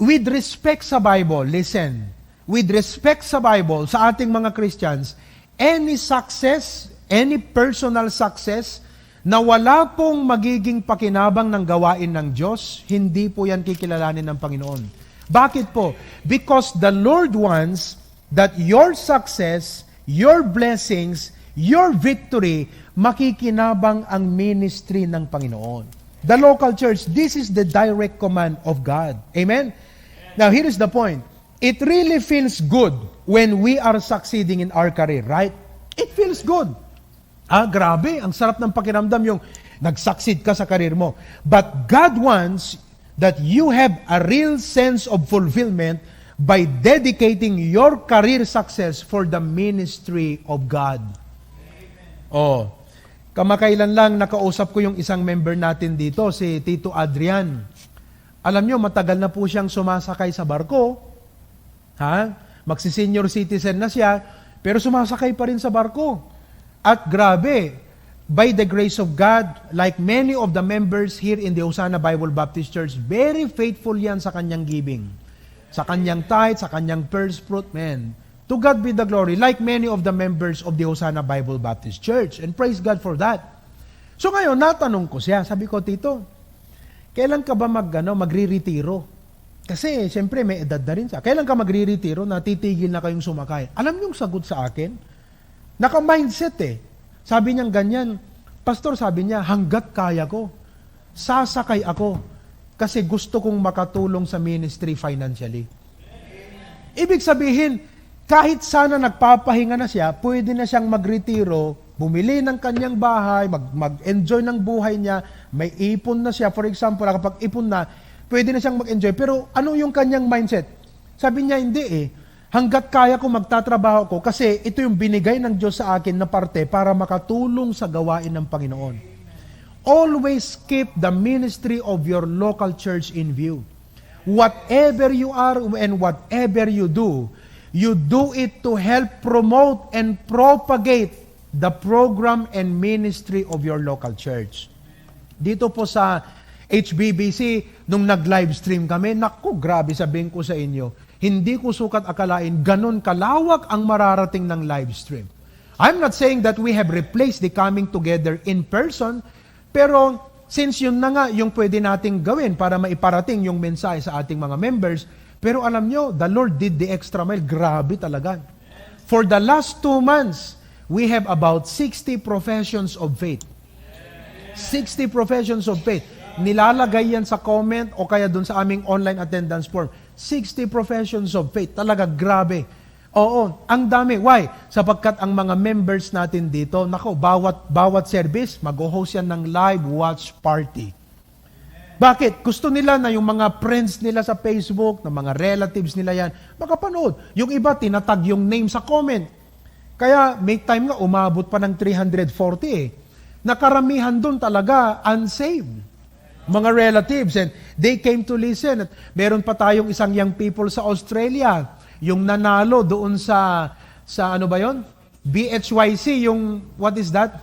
With respect sa Bible, listen, with respect sa Bible, sa ating mga Christians, any success, any personal success, na wala pong magiging pakinabang ng gawain ng Diyos, hindi po yan kikilalanin ng Panginoon. Bakit po? Because the Lord wants that your success, your blessings, your victory, makikinabang ang ministry ng Panginoon. The local church, this is the direct command of God. Amen? Now, here is the point. It really feels good when we are succeeding in our career, right? It feels good. Grabe, ang sarap ng pakiramdam yung nag-succeed ka sa career mo. But God wants that you have a real sense of fulfillment by dedicating your career success for the ministry of God. Oh, kamakailan lang nakausap ko yung isang member natin dito, si Tito Adrian. Alam nyo, matagal na po siyang sumasakay sa barko. Magsi-senior citizen na siya, pero sumasakay pa rin sa barko. At grabe, by the grace of God, like many of the members here in the Hosanna Bible Baptist Church, very faithful yan sa kanyang giving. Sa kanyang tithe, sa kanyang first fruit, man. To God be the glory, like many of the members of the Hosanna Bible Baptist Church. And praise God for that. So ngayon, natanong ko siya, sabi ko, Tito, kailan ka ba magre-retiro? Kasi, siyempre, may edad na rin siya. Kailan ka magre-retiro na titigil na kayong sumakay? Alam niyo yung sagot sa akin? Naka-mindset eh. Sabi niya ganyan, Pastor, sabi niya, hanggat kaya ko, sasakay ako kasi gusto kong makatulong sa ministry financially. Ibig sabihin, kahit sana nagpapahinga na siya, pwede na siyang magretiro, bumili ng kanyang bahay, mag-enjoy ng buhay niya, may ipon na siya. For example, kapag ipon na, pwede na siyang mag-enjoy. Pero ano yung kanyang mindset? Sabi niya, hindi eh. Hanggat kaya ko magtatrabaho ko kasi ito yung binigay ng Diyos sa akin na parte para makatulong sa gawain ng Panginoon. Always keep the ministry of your local church in view. Whatever you are and whatever you do it to help promote and propagate the program and ministry of your local church. Dito po sa HBBC, nung nag-live stream kami, naku, grabe sabihin ko sa inyo, hindi ko sukat akalain ganun kalawak ang mararating ng live stream. I'm not saying that we have replaced the coming together in person, pero since yun na nga yung pwede nating gawin para maiparating yung mensahe sa ating mga members, pero alam nyo, the Lord did the extra mile. Grabe talaga. For the last 2 months, we have about 60 professions of faith. 60 professions of faith. Nilalagay yan sa comment o kaya dun sa aming online attendance form. 60 professions of faith. Talaga, grabe. Oo, ang dami. Why? Sapagkat ang mga members natin dito, nako, bawat service, mag-host yan ng live watch party. Bakit? Gusto nila na yung mga friends nila sa Facebook, na mga relatives nila yan, makapanood. Yung iba, tinatag yung name sa comment. Kaya may time nga, umabot pa ng 340 eh. Nakaramihan doon talaga unsaved. Mga relatives, and they came to listen. At meron pa tayong isang young people sa Australia, yung nanalo doon sa ano ba yon? BHYC, yung, what is that?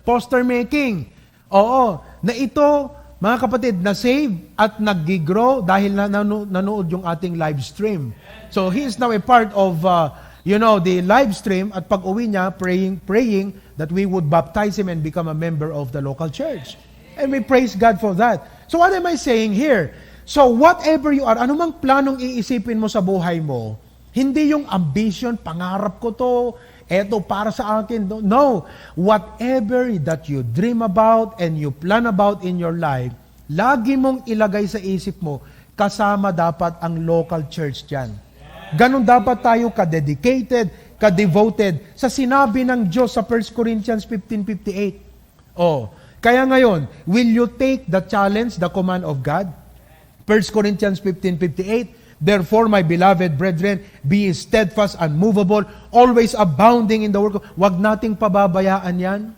Poster making. Oo, na ito, mga kapatid, na-save at nag-grow dahil nanood yung ating live stream. So he is now a part of, the live stream, at pag-uwi niya, praying that we would baptize him and become a member of the local church. And we praise God for that. So what am I saying here? So whatever you are, anumang planong iisipin mo sa buhay mo, hindi yung ambition, pangarap ko to, eto para sa akin. No. Whatever that you dream about and you plan about in your life, lagi mong ilagay sa isip mo, kasama dapat ang local church dyan. Ganon dapat tayo ka-dedicated, ka-devoted sa sinabi ng Diyos sa 1 Corinthians 15:58. Kaya ngayon, will you take the challenge, the command of God? 1 Corinthians 15:58, therefore, my beloved brethren, be steadfast, unmovable, always abounding in the work of... Wag nating pababayaan yan.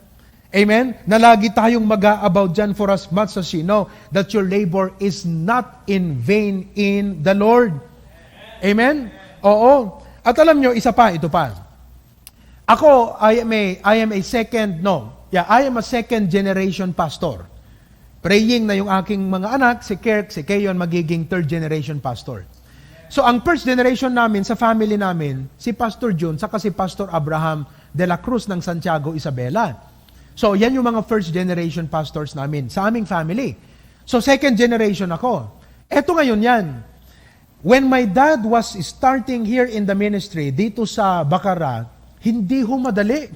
Amen? Na lagi tayong mag-a-about dyan for as much as you know that your labor is not in vain in the Lord. Amen? Oo. At alam nyo, isa pa, ito pa. I am a second generation pastor. Praying na yung aking mga anak, si Kirk, si Keyon, magiging third generation pastor. So ang first generation namin, sa family namin, si Pastor June, saka si Pastor Abraham de la Cruz ng Santiago, Isabela. So yan yung mga first generation pastors namin sa aming family. So second generation ako. Eto ngayon yan. When my dad was starting here in the ministry, dito sa Bacara, hindi ho madali.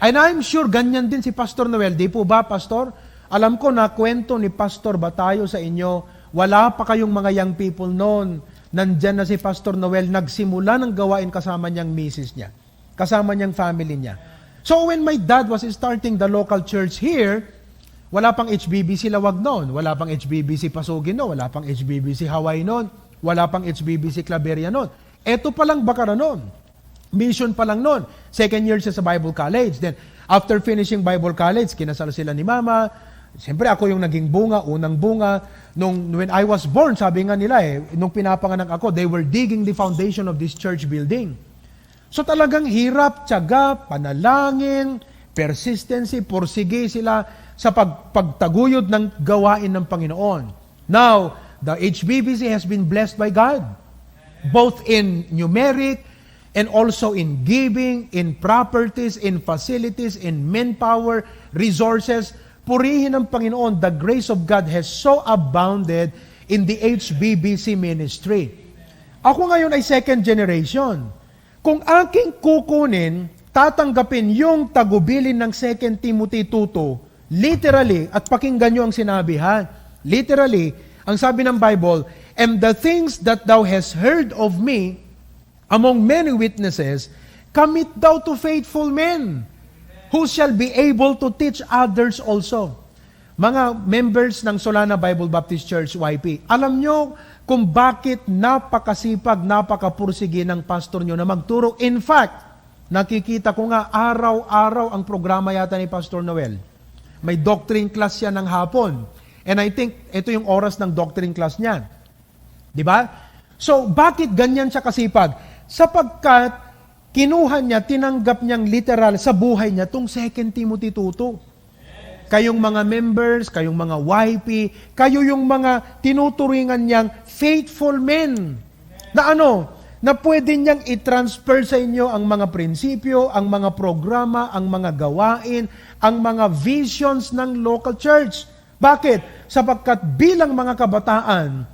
And I'm sure ganyan din si Pastor Noel. Di po ba, Pastor? Alam ko na kwento ni Pastor Batayo sa inyo, wala pa kayong mga young people noon. Nandyan na si Pastor Noel, nagsimula ng gawain kasama niyang misis niya, kasama niyang family niya. So when my dad was starting the local church here, wala pang HBBC Lawag noon, wala pang HBBC Pasugin noon, wala pang HBBC Hawaii noon, wala pang HBBC Claveria noon. Eto pa lang Bacara noon. Mission pa lang noon. Second year siya sa Bible College. Then, after finishing Bible College, kinasal sila ni Mama. Siyempre, ako yung naging bunga, unang bunga. When I was born, sabi nga nila nung pinapanganak ako, they were digging the foundation of this church building. So talagang hirap, tiyaga, panalangin, persistency, pursige sila sa pagtaguyod ng gawain ng Panginoon. Now, the HBBC has been blessed by God, both in numeric, and also in giving, in properties, in facilities, in manpower, resources. Purihin ng Panginoon, the grace of God has so abounded in the HBBC ministry. Ako ngayon ay second generation. Kung aking kukunin, tatanggapin yung tagubilin ng 2 Timothy 2:2, literally, at pakinggan nyo ang sinabi ha, literally, ang sabi ng Bible, and the things that thou hast heard of me, among many witnesses, commit thou to faithful men, who shall be able to teach others also. Mga members ng Solana Bible Baptist Church, YP, alam nyo kung bakit napakasipag, napakapursige ng pastor nyo na magturo. In fact, nakikita ko nga araw-araw ang programa yata ni Pastor Noel. May doctrine class yan ng hapon. And I think ito yung oras ng doctrine class niya. Di ba? So, bakit ganyan siya kasipag? Sapagkat kinuha niya, tinanggap niyang literal sa buhay niya itong 2 Timothy 2:2. Kayong mga members, kayong mga YP, kayo yung mga tinuturingan niyang faithful men. Na na pwede niyang i-transfer sa inyo ang mga prinsipyo, ang mga programa, ang mga gawain, ang mga visions ng local church. Bakit? Sapagkat bilang mga kabataan,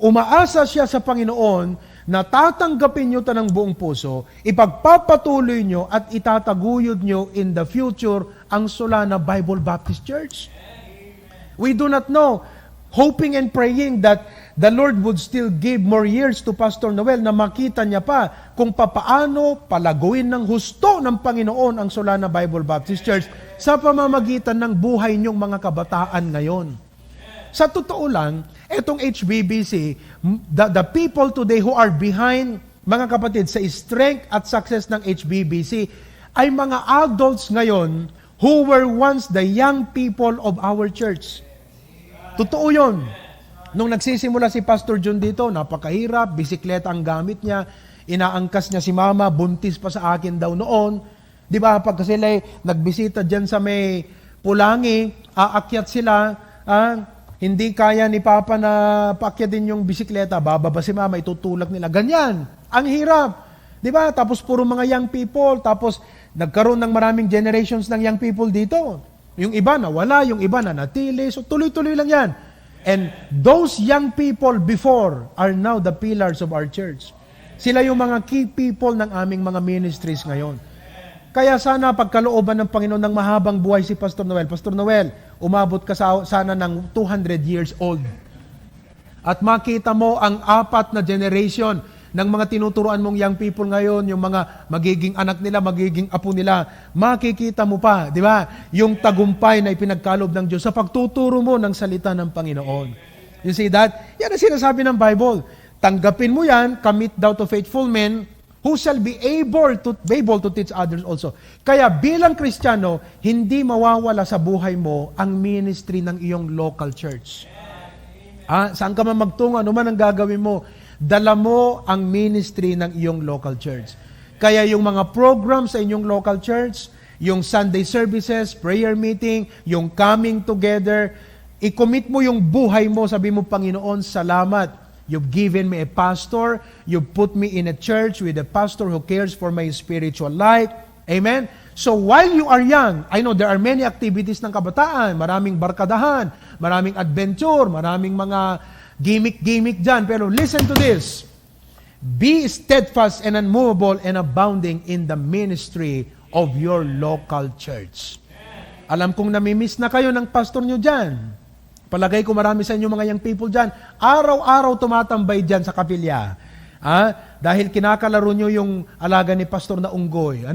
umaasa siya sa Panginoon na tatanggapin nyo ng buong puso, ipagpapatuloy nyo at itataguyod nyo in the future ang Solana Bible Baptist Church. We do not know, hoping and praying that the Lord would still give more years to Pastor Noel na makita niya pa kung papaano palaguin ng husto ng Panginoon ang Solana Bible Baptist Church sa pamamagitan ng buhay niyong mga kabataan ngayon. Sa totoo lang, etong HBBC, the people today who are behind, mga kapatid, sa strength at success ng HBBC, ay mga adults ngayon who were once the young people of our church. Totoo yun. Nung nagsisimula si Pastor John dito, napakahirap, bisikleta ang gamit niya, inaangkas niya si Mama, buntis pa sa akin daw noon. Di ba, pag sila nagbisita dyan sa may Pulangi, aakyat sila, hindi kaya ni Papa na paakyatin yung bisikleta, bababa si Mama, itutulak nila. Ganyan. Ang hirap. Di ba? Tapos puro mga young people. Tapos nagkaroon ng maraming generations ng young people dito. Yung iba nawala, yung iba na natili. So tuloy-tuloy lang yan. And those young people before are now the pillars of our church. Sila yung mga key people ng aming mga ministries ngayon. Kaya sana pagkalooban ng Panginoon ng mahabang buhay si Pastor Noel. Pastor Noel, umabot ka sana ng 200 years old. At makita mo ang 4 na generation ng mga tinuturuan mong young people ngayon, yung mga magiging anak nila, magiging apo nila, makikita mo pa, di ba? Yung tagumpay na ipinagkalob ng Diyos sa pagtuturo mo ng salita ng Panginoon. You see that? Yan ang sinasabi ng Bible. Tanggapin mo yan, commit thou to faithful men, who shall be able to teach others also. Kaya bilang Kristiyano, hindi mawawala sa buhay mo ang ministry ng iyong local church. Saan ka man magtungo, ano man ang gagawin mo, dala mo ang ministry ng iyong local church. Kaya yung mga programs sa inyong local church, yung Sunday services, prayer meeting, yung coming together, i-commit mo yung buhay mo, sabi mo, Panginoon, salamat. You've given me a pastor, you've put me in a church with a pastor who cares for my spiritual life. Amen? So while you are young, I know there are many activities ng kabataan, maraming barkadahan, maraming adventure, maraming mga gimmick dyan. Pero listen to this. Be steadfast and unmovable and abounding in the ministry of your local church. Alam kong namimiss na kayo ng pastor nyo dyan. Palagay ko marami sa inyo mga young people dyan. Araw-araw tumatambay dyan sa kapilya. Dahil kinakalaro nyo yung alaga ni Pastor na unggoy.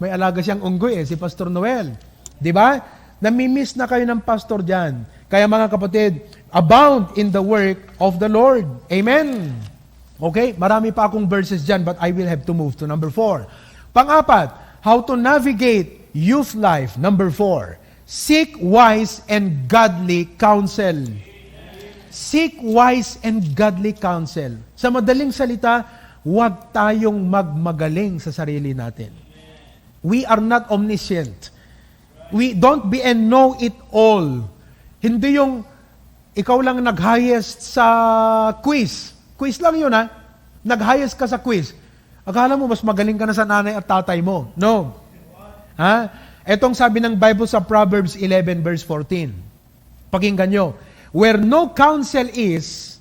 May alaga siyang unggoy si Pastor Noel. Di ba? Namimiss na kayo ng pastor dyan. Kaya mga kapatid, abound in the work of the Lord. Amen? Okay? Marami pa akong verses dyan, but I will have to move to number 4. Pang-apat, how to navigate youth life. Number 4. Seek wise and godly counsel. Seek wise and godly counsel. Sa madaling salita, huwag tayong magmagaling sa sarili natin. We are not omniscient. We don't be and know it all. Hindi yung ikaw lang nag-highest sa quiz. Quiz lang yun Nag-highest ka sa quiz. Akala mo mas magaling ka na sa nanay at tatay mo. No. Etong sabi ng Bible sa Proverbs 11 verse 14. Pakinggan nyo. Where no counsel is,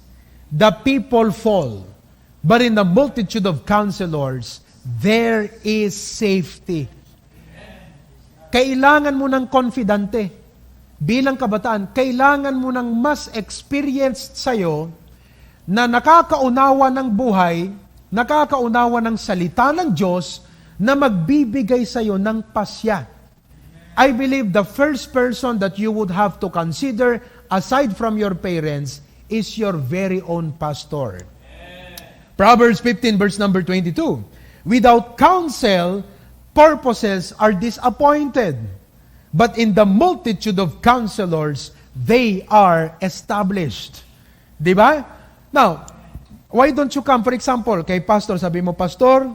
the people fall. But in the multitude of counselors, there is safety. Kailangan mo ng confidante. Bilang kabataan, kailangan mo ng mas experienced sa'yo na nakakaunawa ng buhay, nakakaunawa ng salita ng Diyos na magbibigay sa'yo ng pasya. I believe the first person that you would have to consider aside from your parents is your very own pastor. Proverbs 15 verse number 22. Without counsel, purposes are disappointed. But in the multitude of counselors, they are established. Diba? Now, why don't you come, for example, kay pastor, sabi mo, Pastor,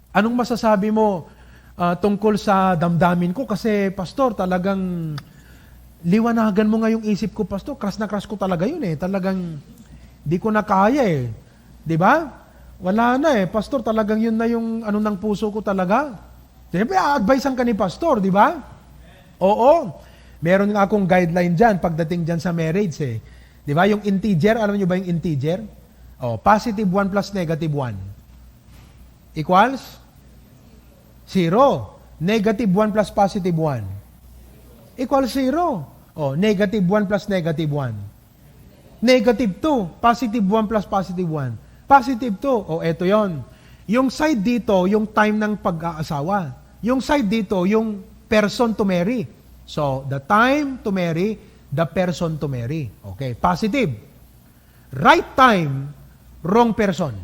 anong masasabi mo tungkol sa damdamin ko? Kasi, Pastor, talagang liwanagan mo nga yung isip ko, Pastor. Crush na crush ko talaga yun Talagang di ko na kaya Diba? Wala na Pastor, talagang yun na yung ng puso ko talaga. Siyempre, a-advisean ka ni Pastor, di ba? Oo. Meron nga akong guideline dyan pagdating dyan sa marriage Di ba? Yung integer, alam nyo ba yung integer? Positive 1 plus negative 1 equals 0. Negative 1 plus positive 1 equals 0. Negative 1 plus negative 1. Negative 2. Positive 1 plus positive 1. Positive 2. Eto yon. Yung side dito, yung time ng pag-aasawa. Yung side dito, yung person to marry. So, the time to marry, the person to marry. Okay, positive. Right time, wrong person.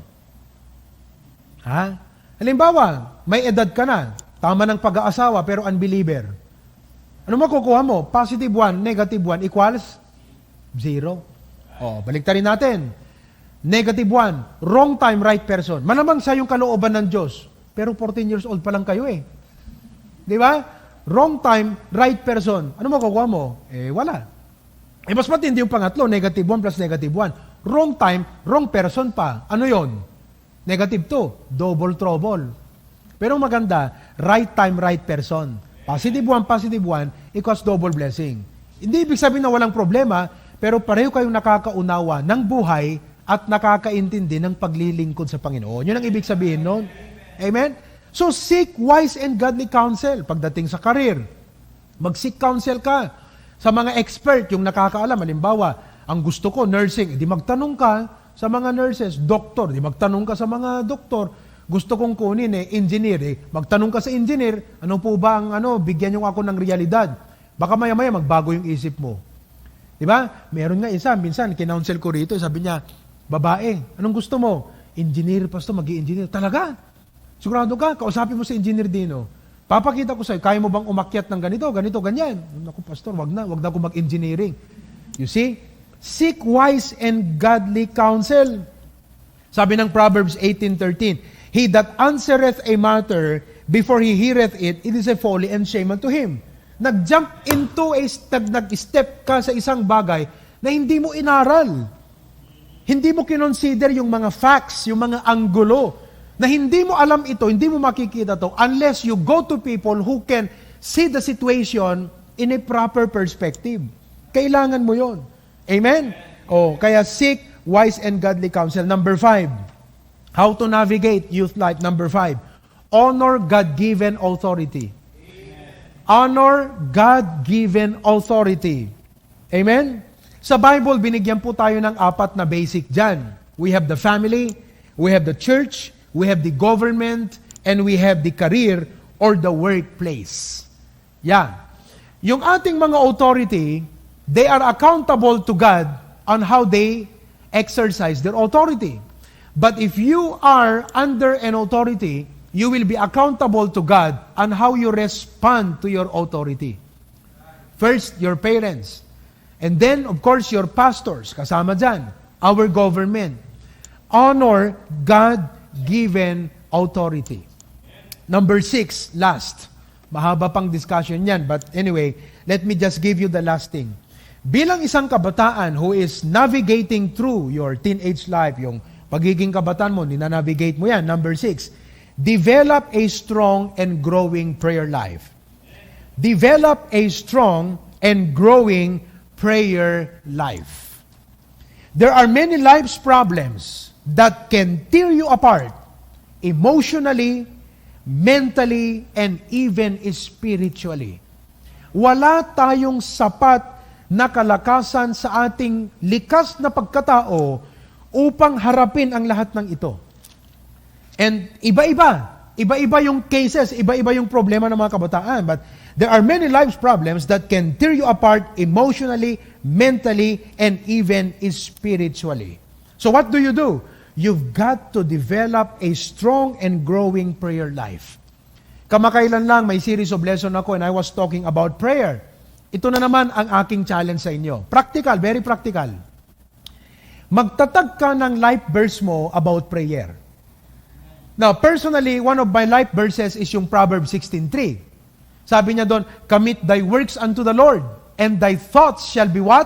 Halimbawa, may edad ka na, tama ng pag-aasawa, pero unbeliever. Ano makukuha mo? Positive 1, negative 1 equals 0. Baliktarin natin. Negative 1, wrong time, right person. Malamang sa yung kalooban ng Diyos, pero 14 years old pa lang kayo Di ba? Wrong time, right person. Ano makukuha mo? Wala. Mas matindi yung pangatlo, negative 1 plus negative 1. Wrong time, wrong person pa. Ano yon? Negative 2, double trouble. Pero maganda, right time, right person. Positive 1 equals double blessing. Hindi ibig sabihin na walang problema, pero pareho kayong nakakaunawa ng buhay at nakakaintindi ng paglilingkod sa Panginoon. Yun ang ibig sabihin noon. Amen? So, seek wise and godly counsel. Pagdating sa career, mag-seek counsel ka sa mga expert, yung nakakaalam. Halimbawa, ang gusto ko, nursing. Di magtanong ka sa mga nurses. Doktor, di magtanong ka sa mga doktor. Gusto kong kunin engineer. Magtanong ka sa engineer, ano po ba ang bigyan niyo ako ng realidad. Baka maya-maya magbago yung isip mo. Di ba? Meron nga isa, minsan, kinounsel ko rito, sabi niya, babae, anong gusto mo? Engineer, Pastor, mag-i-engineer. Talaga? Sigurado ka? Kausapin mo sa engineer dino. Papakita ko sa'yo, kaya mo bang umakyat ng ganito, ganyan? Naku, Pastor, wag na ako mag-engineering. You see? Seek wise and godly counsel. Sabi ng Proverbs 18:13, He that answereth a matter before he heareth it, it is a folly and shame unto him. Nag-jump into a step, nag-step ka sa isang bagay na hindi mo inaral. Hindi mo kinonsider yung mga facts, yung mga anggulo, na hindi mo alam ito, hindi mo makikita to unless you go to people who can see the situation in a proper perspective. Kailangan mo yon. Amen? Kaya seek wise and godly counsel. Number 5, how to navigate youth life. Number 5, honor God-given authority. Honor God-given authority. Amen? Sa Bible, binigyan po tayo ng 4 na basic dyan. We have the family, we have the church, we have the government, and we have the career or the workplace. Yan. Yung ating mga authority, they are accountable to God on how they exercise their authority. But if you are under an authority, you will be accountable to God on how you respond to your authority. First, your parents. And then, of course, your pastors. Kasama dyan. Our government. Honor God-given authority. Number 6, last. Mahaba pang discussion yan. But anyway, let me just give you the last thing. Bilang isang kabataan who is navigating through your teenage life, yung pagiging kabataan mo, ninanavigate mo yan. Number 6, develop a strong and growing prayer life. Develop a strong and growing prayer life. There are many life's problems that can tear you apart emotionally, mentally, and even spiritually. Wala tayong sapat na kalakasan sa ating likas na pagkatao upang harapin ang lahat ng ito. And iba-iba yung cases, iba-iba yung problema ng mga kabataan. But there are many life's problems that can tear you apart emotionally, mentally, and even spiritually. So what do? You've got to develop a strong and growing prayer life. Kamakailan lang, may series of lesson ako and I was talking about prayer. Ito na naman ang aking challenge sa inyo. Practical, very practical. Magtatag ka ng life verse mo about prayer. Now, personally, one of my life verses is yung Proverbs 16:3. Sabi niya doon, commit thy works unto the Lord, and thy thoughts shall be what?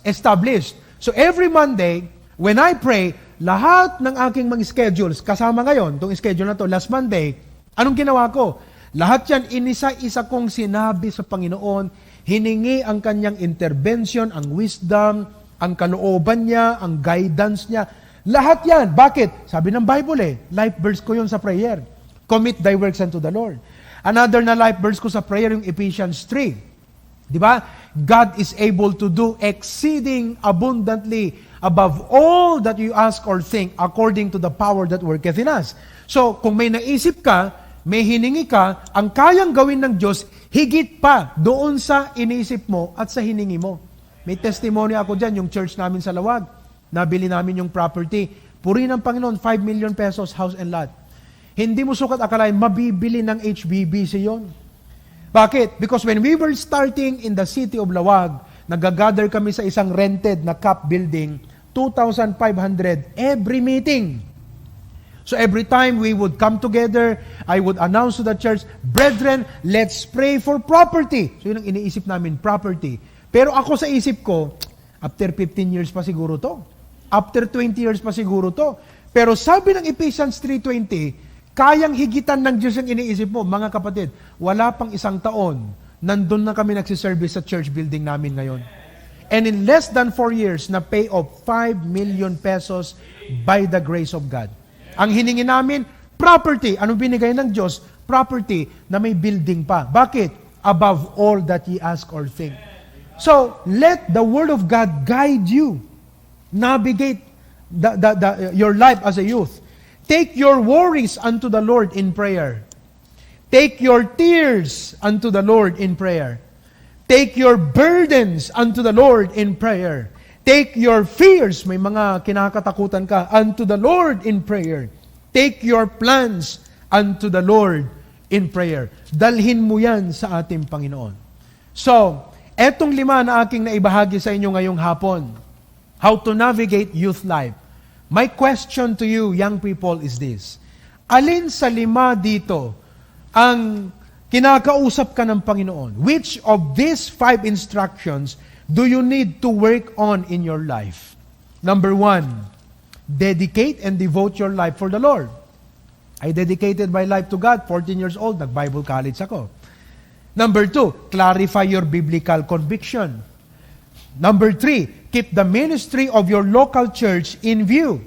Established. So every Monday, when I pray, lahat ng aking mga schedules, kasama ngayon, itong schedule na to, last Monday, anong ginawa ko? Lahat yan, inisa-isa kong sinabi sa Panginoon, hiningi ang kanyang intervention, ang wisdom, ang kalooban niya, ang guidance niya. Lahat yan. Bakit? Sabi ng Bible life verse ko yun sa prayer. Commit thy works unto the Lord. Another na life verse ko sa prayer, yung Ephesians 3. Di ba? God is able to do exceeding abundantly above all that you ask or think according to the power that worketh in us. So, kung may naisip ka, may hiningi ka, ang kayang gawin ng Diyos, higit pa doon sa iniisip mo at sa hiningi mo. May testimony ako dyan, yung church namin sa Lawag. Nabili namin yung property. Puri ng Panginoon, 5 million pesos, house and lot. Hindi mo sukat akalain, mabibili ng HBBC yon. Bakit? Because when we were starting in the city of Lawag, nagagather kami sa isang rented na CAP building, 2,500 every meeting. So every time we would come together, I would announce to the church, brethren, let's pray for property. So yun ang iniisip namin, property. Pero ako sa isip ko, after 15 years pa siguro to. After 20 years pa siguro to. Pero sabi ng Ephesians 3:20, kayang higitan ng Diyos ang iniisip mo. Mga kapatid, wala pang isang taon, nandun na kami nagsiservice sa church building namin ngayon. And in less than 4 years, na pay off 5 million pesos by the grace of God. Ang hiningi namin, property. Anong binigay ng Diyos? Property na may building pa. Bakit? Above all that ye ask or think. So, let the Word of God guide you. Navigate your life as a youth. Take your worries unto the Lord in prayer. Take your tears unto the Lord in prayer. Take your burdens unto the Lord in prayer. Take your fears, may mga kinakatakutan ka, unto the Lord in prayer. Take your plans unto the Lord in prayer. Dalhin mo yan sa ating Panginoon. So, etong 5 na aking naibahagi sa inyo ngayong hapon, how to navigate youth life. My question to you, young people, is this. alin sa 5 dito ang kinakausap ka ng Panginoon? Which of these 5 instructions do you need to work on in your life? Number 1, dedicate and devote your life for the Lord. I dedicated my life to God, 14 years old, nag-Bible college ako. Number 2, clarify your biblical conviction. Number 3, keep the ministry of your local church in view.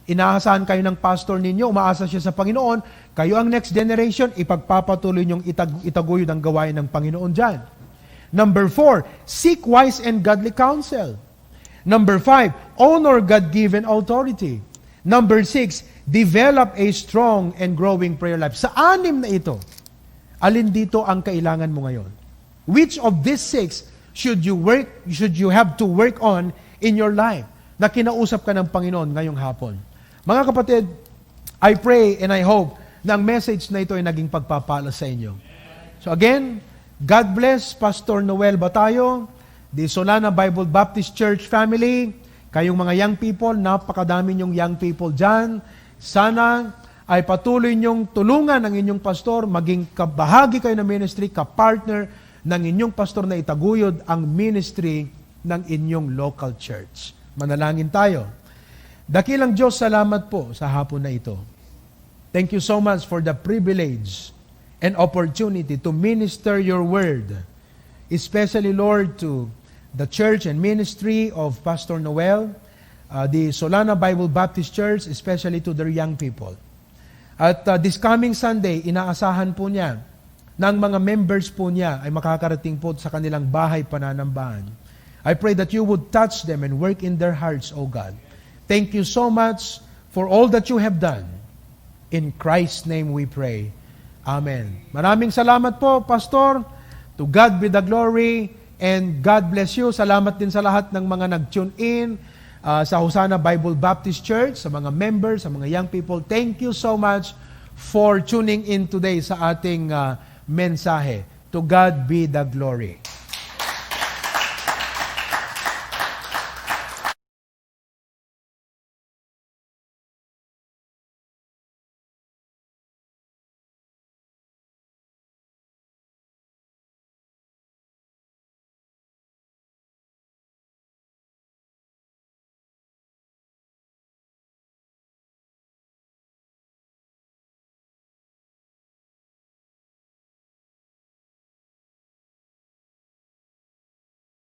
Inaasahan kayo ng pastor ninyo, umaasa siya sa Panginoon, kayo ang next generation, ipagpapatuloy niyong itaguyod ang gawain ng Panginoon dyan. Number 4, seek wise and godly counsel. Number 5, honor God-given authority. Number 6, develop a strong and growing prayer life. Sa 6 na ito, alin dito ang kailangan mo ngayon? Which of these 6 should you have to work on in your life na kinausap ka ng Panginoon ngayong hapon? Mga kapatid, I pray and I hope na ang message na ito ay naging pagpapala sa inyo. So again, God bless Pastor Noel Batayo, the Solana Bible Baptist Church family, kayong mga young people, napakadami nyong young people dyan. Sana ay patuloy nyong tulungan ang inyong pastor, maging kabahagi kayo ng ministry, kapartner ng inyong pastor na itaguyod ang ministry ng inyong local church. Manalangin tayo. Dakilang Diyos, salamat po sa hapon na ito. Thank you so much for the privilege and opportunity to minister your word, especially, Lord, to the church and ministry of Pastor Noel, the Solana Bible Baptist Church, especially to their young people. At this coming Sunday, inaasahan po niya na ang mga members po niya ay makakarating po sa kanilang bahay pananambahan. I pray that you would touch them and work in their hearts, O God. Thank you so much for all that you have done. In Christ's name we pray. Amen. Maraming salamat po, Pastor. To God be the glory and God bless you. Salamat din sa lahat ng mga nag-tune in sa Hosanna Bible Baptist Church, sa mga members, sa mga young people. Thank you so much for tuning in today sa ating mensahe. To God be the glory.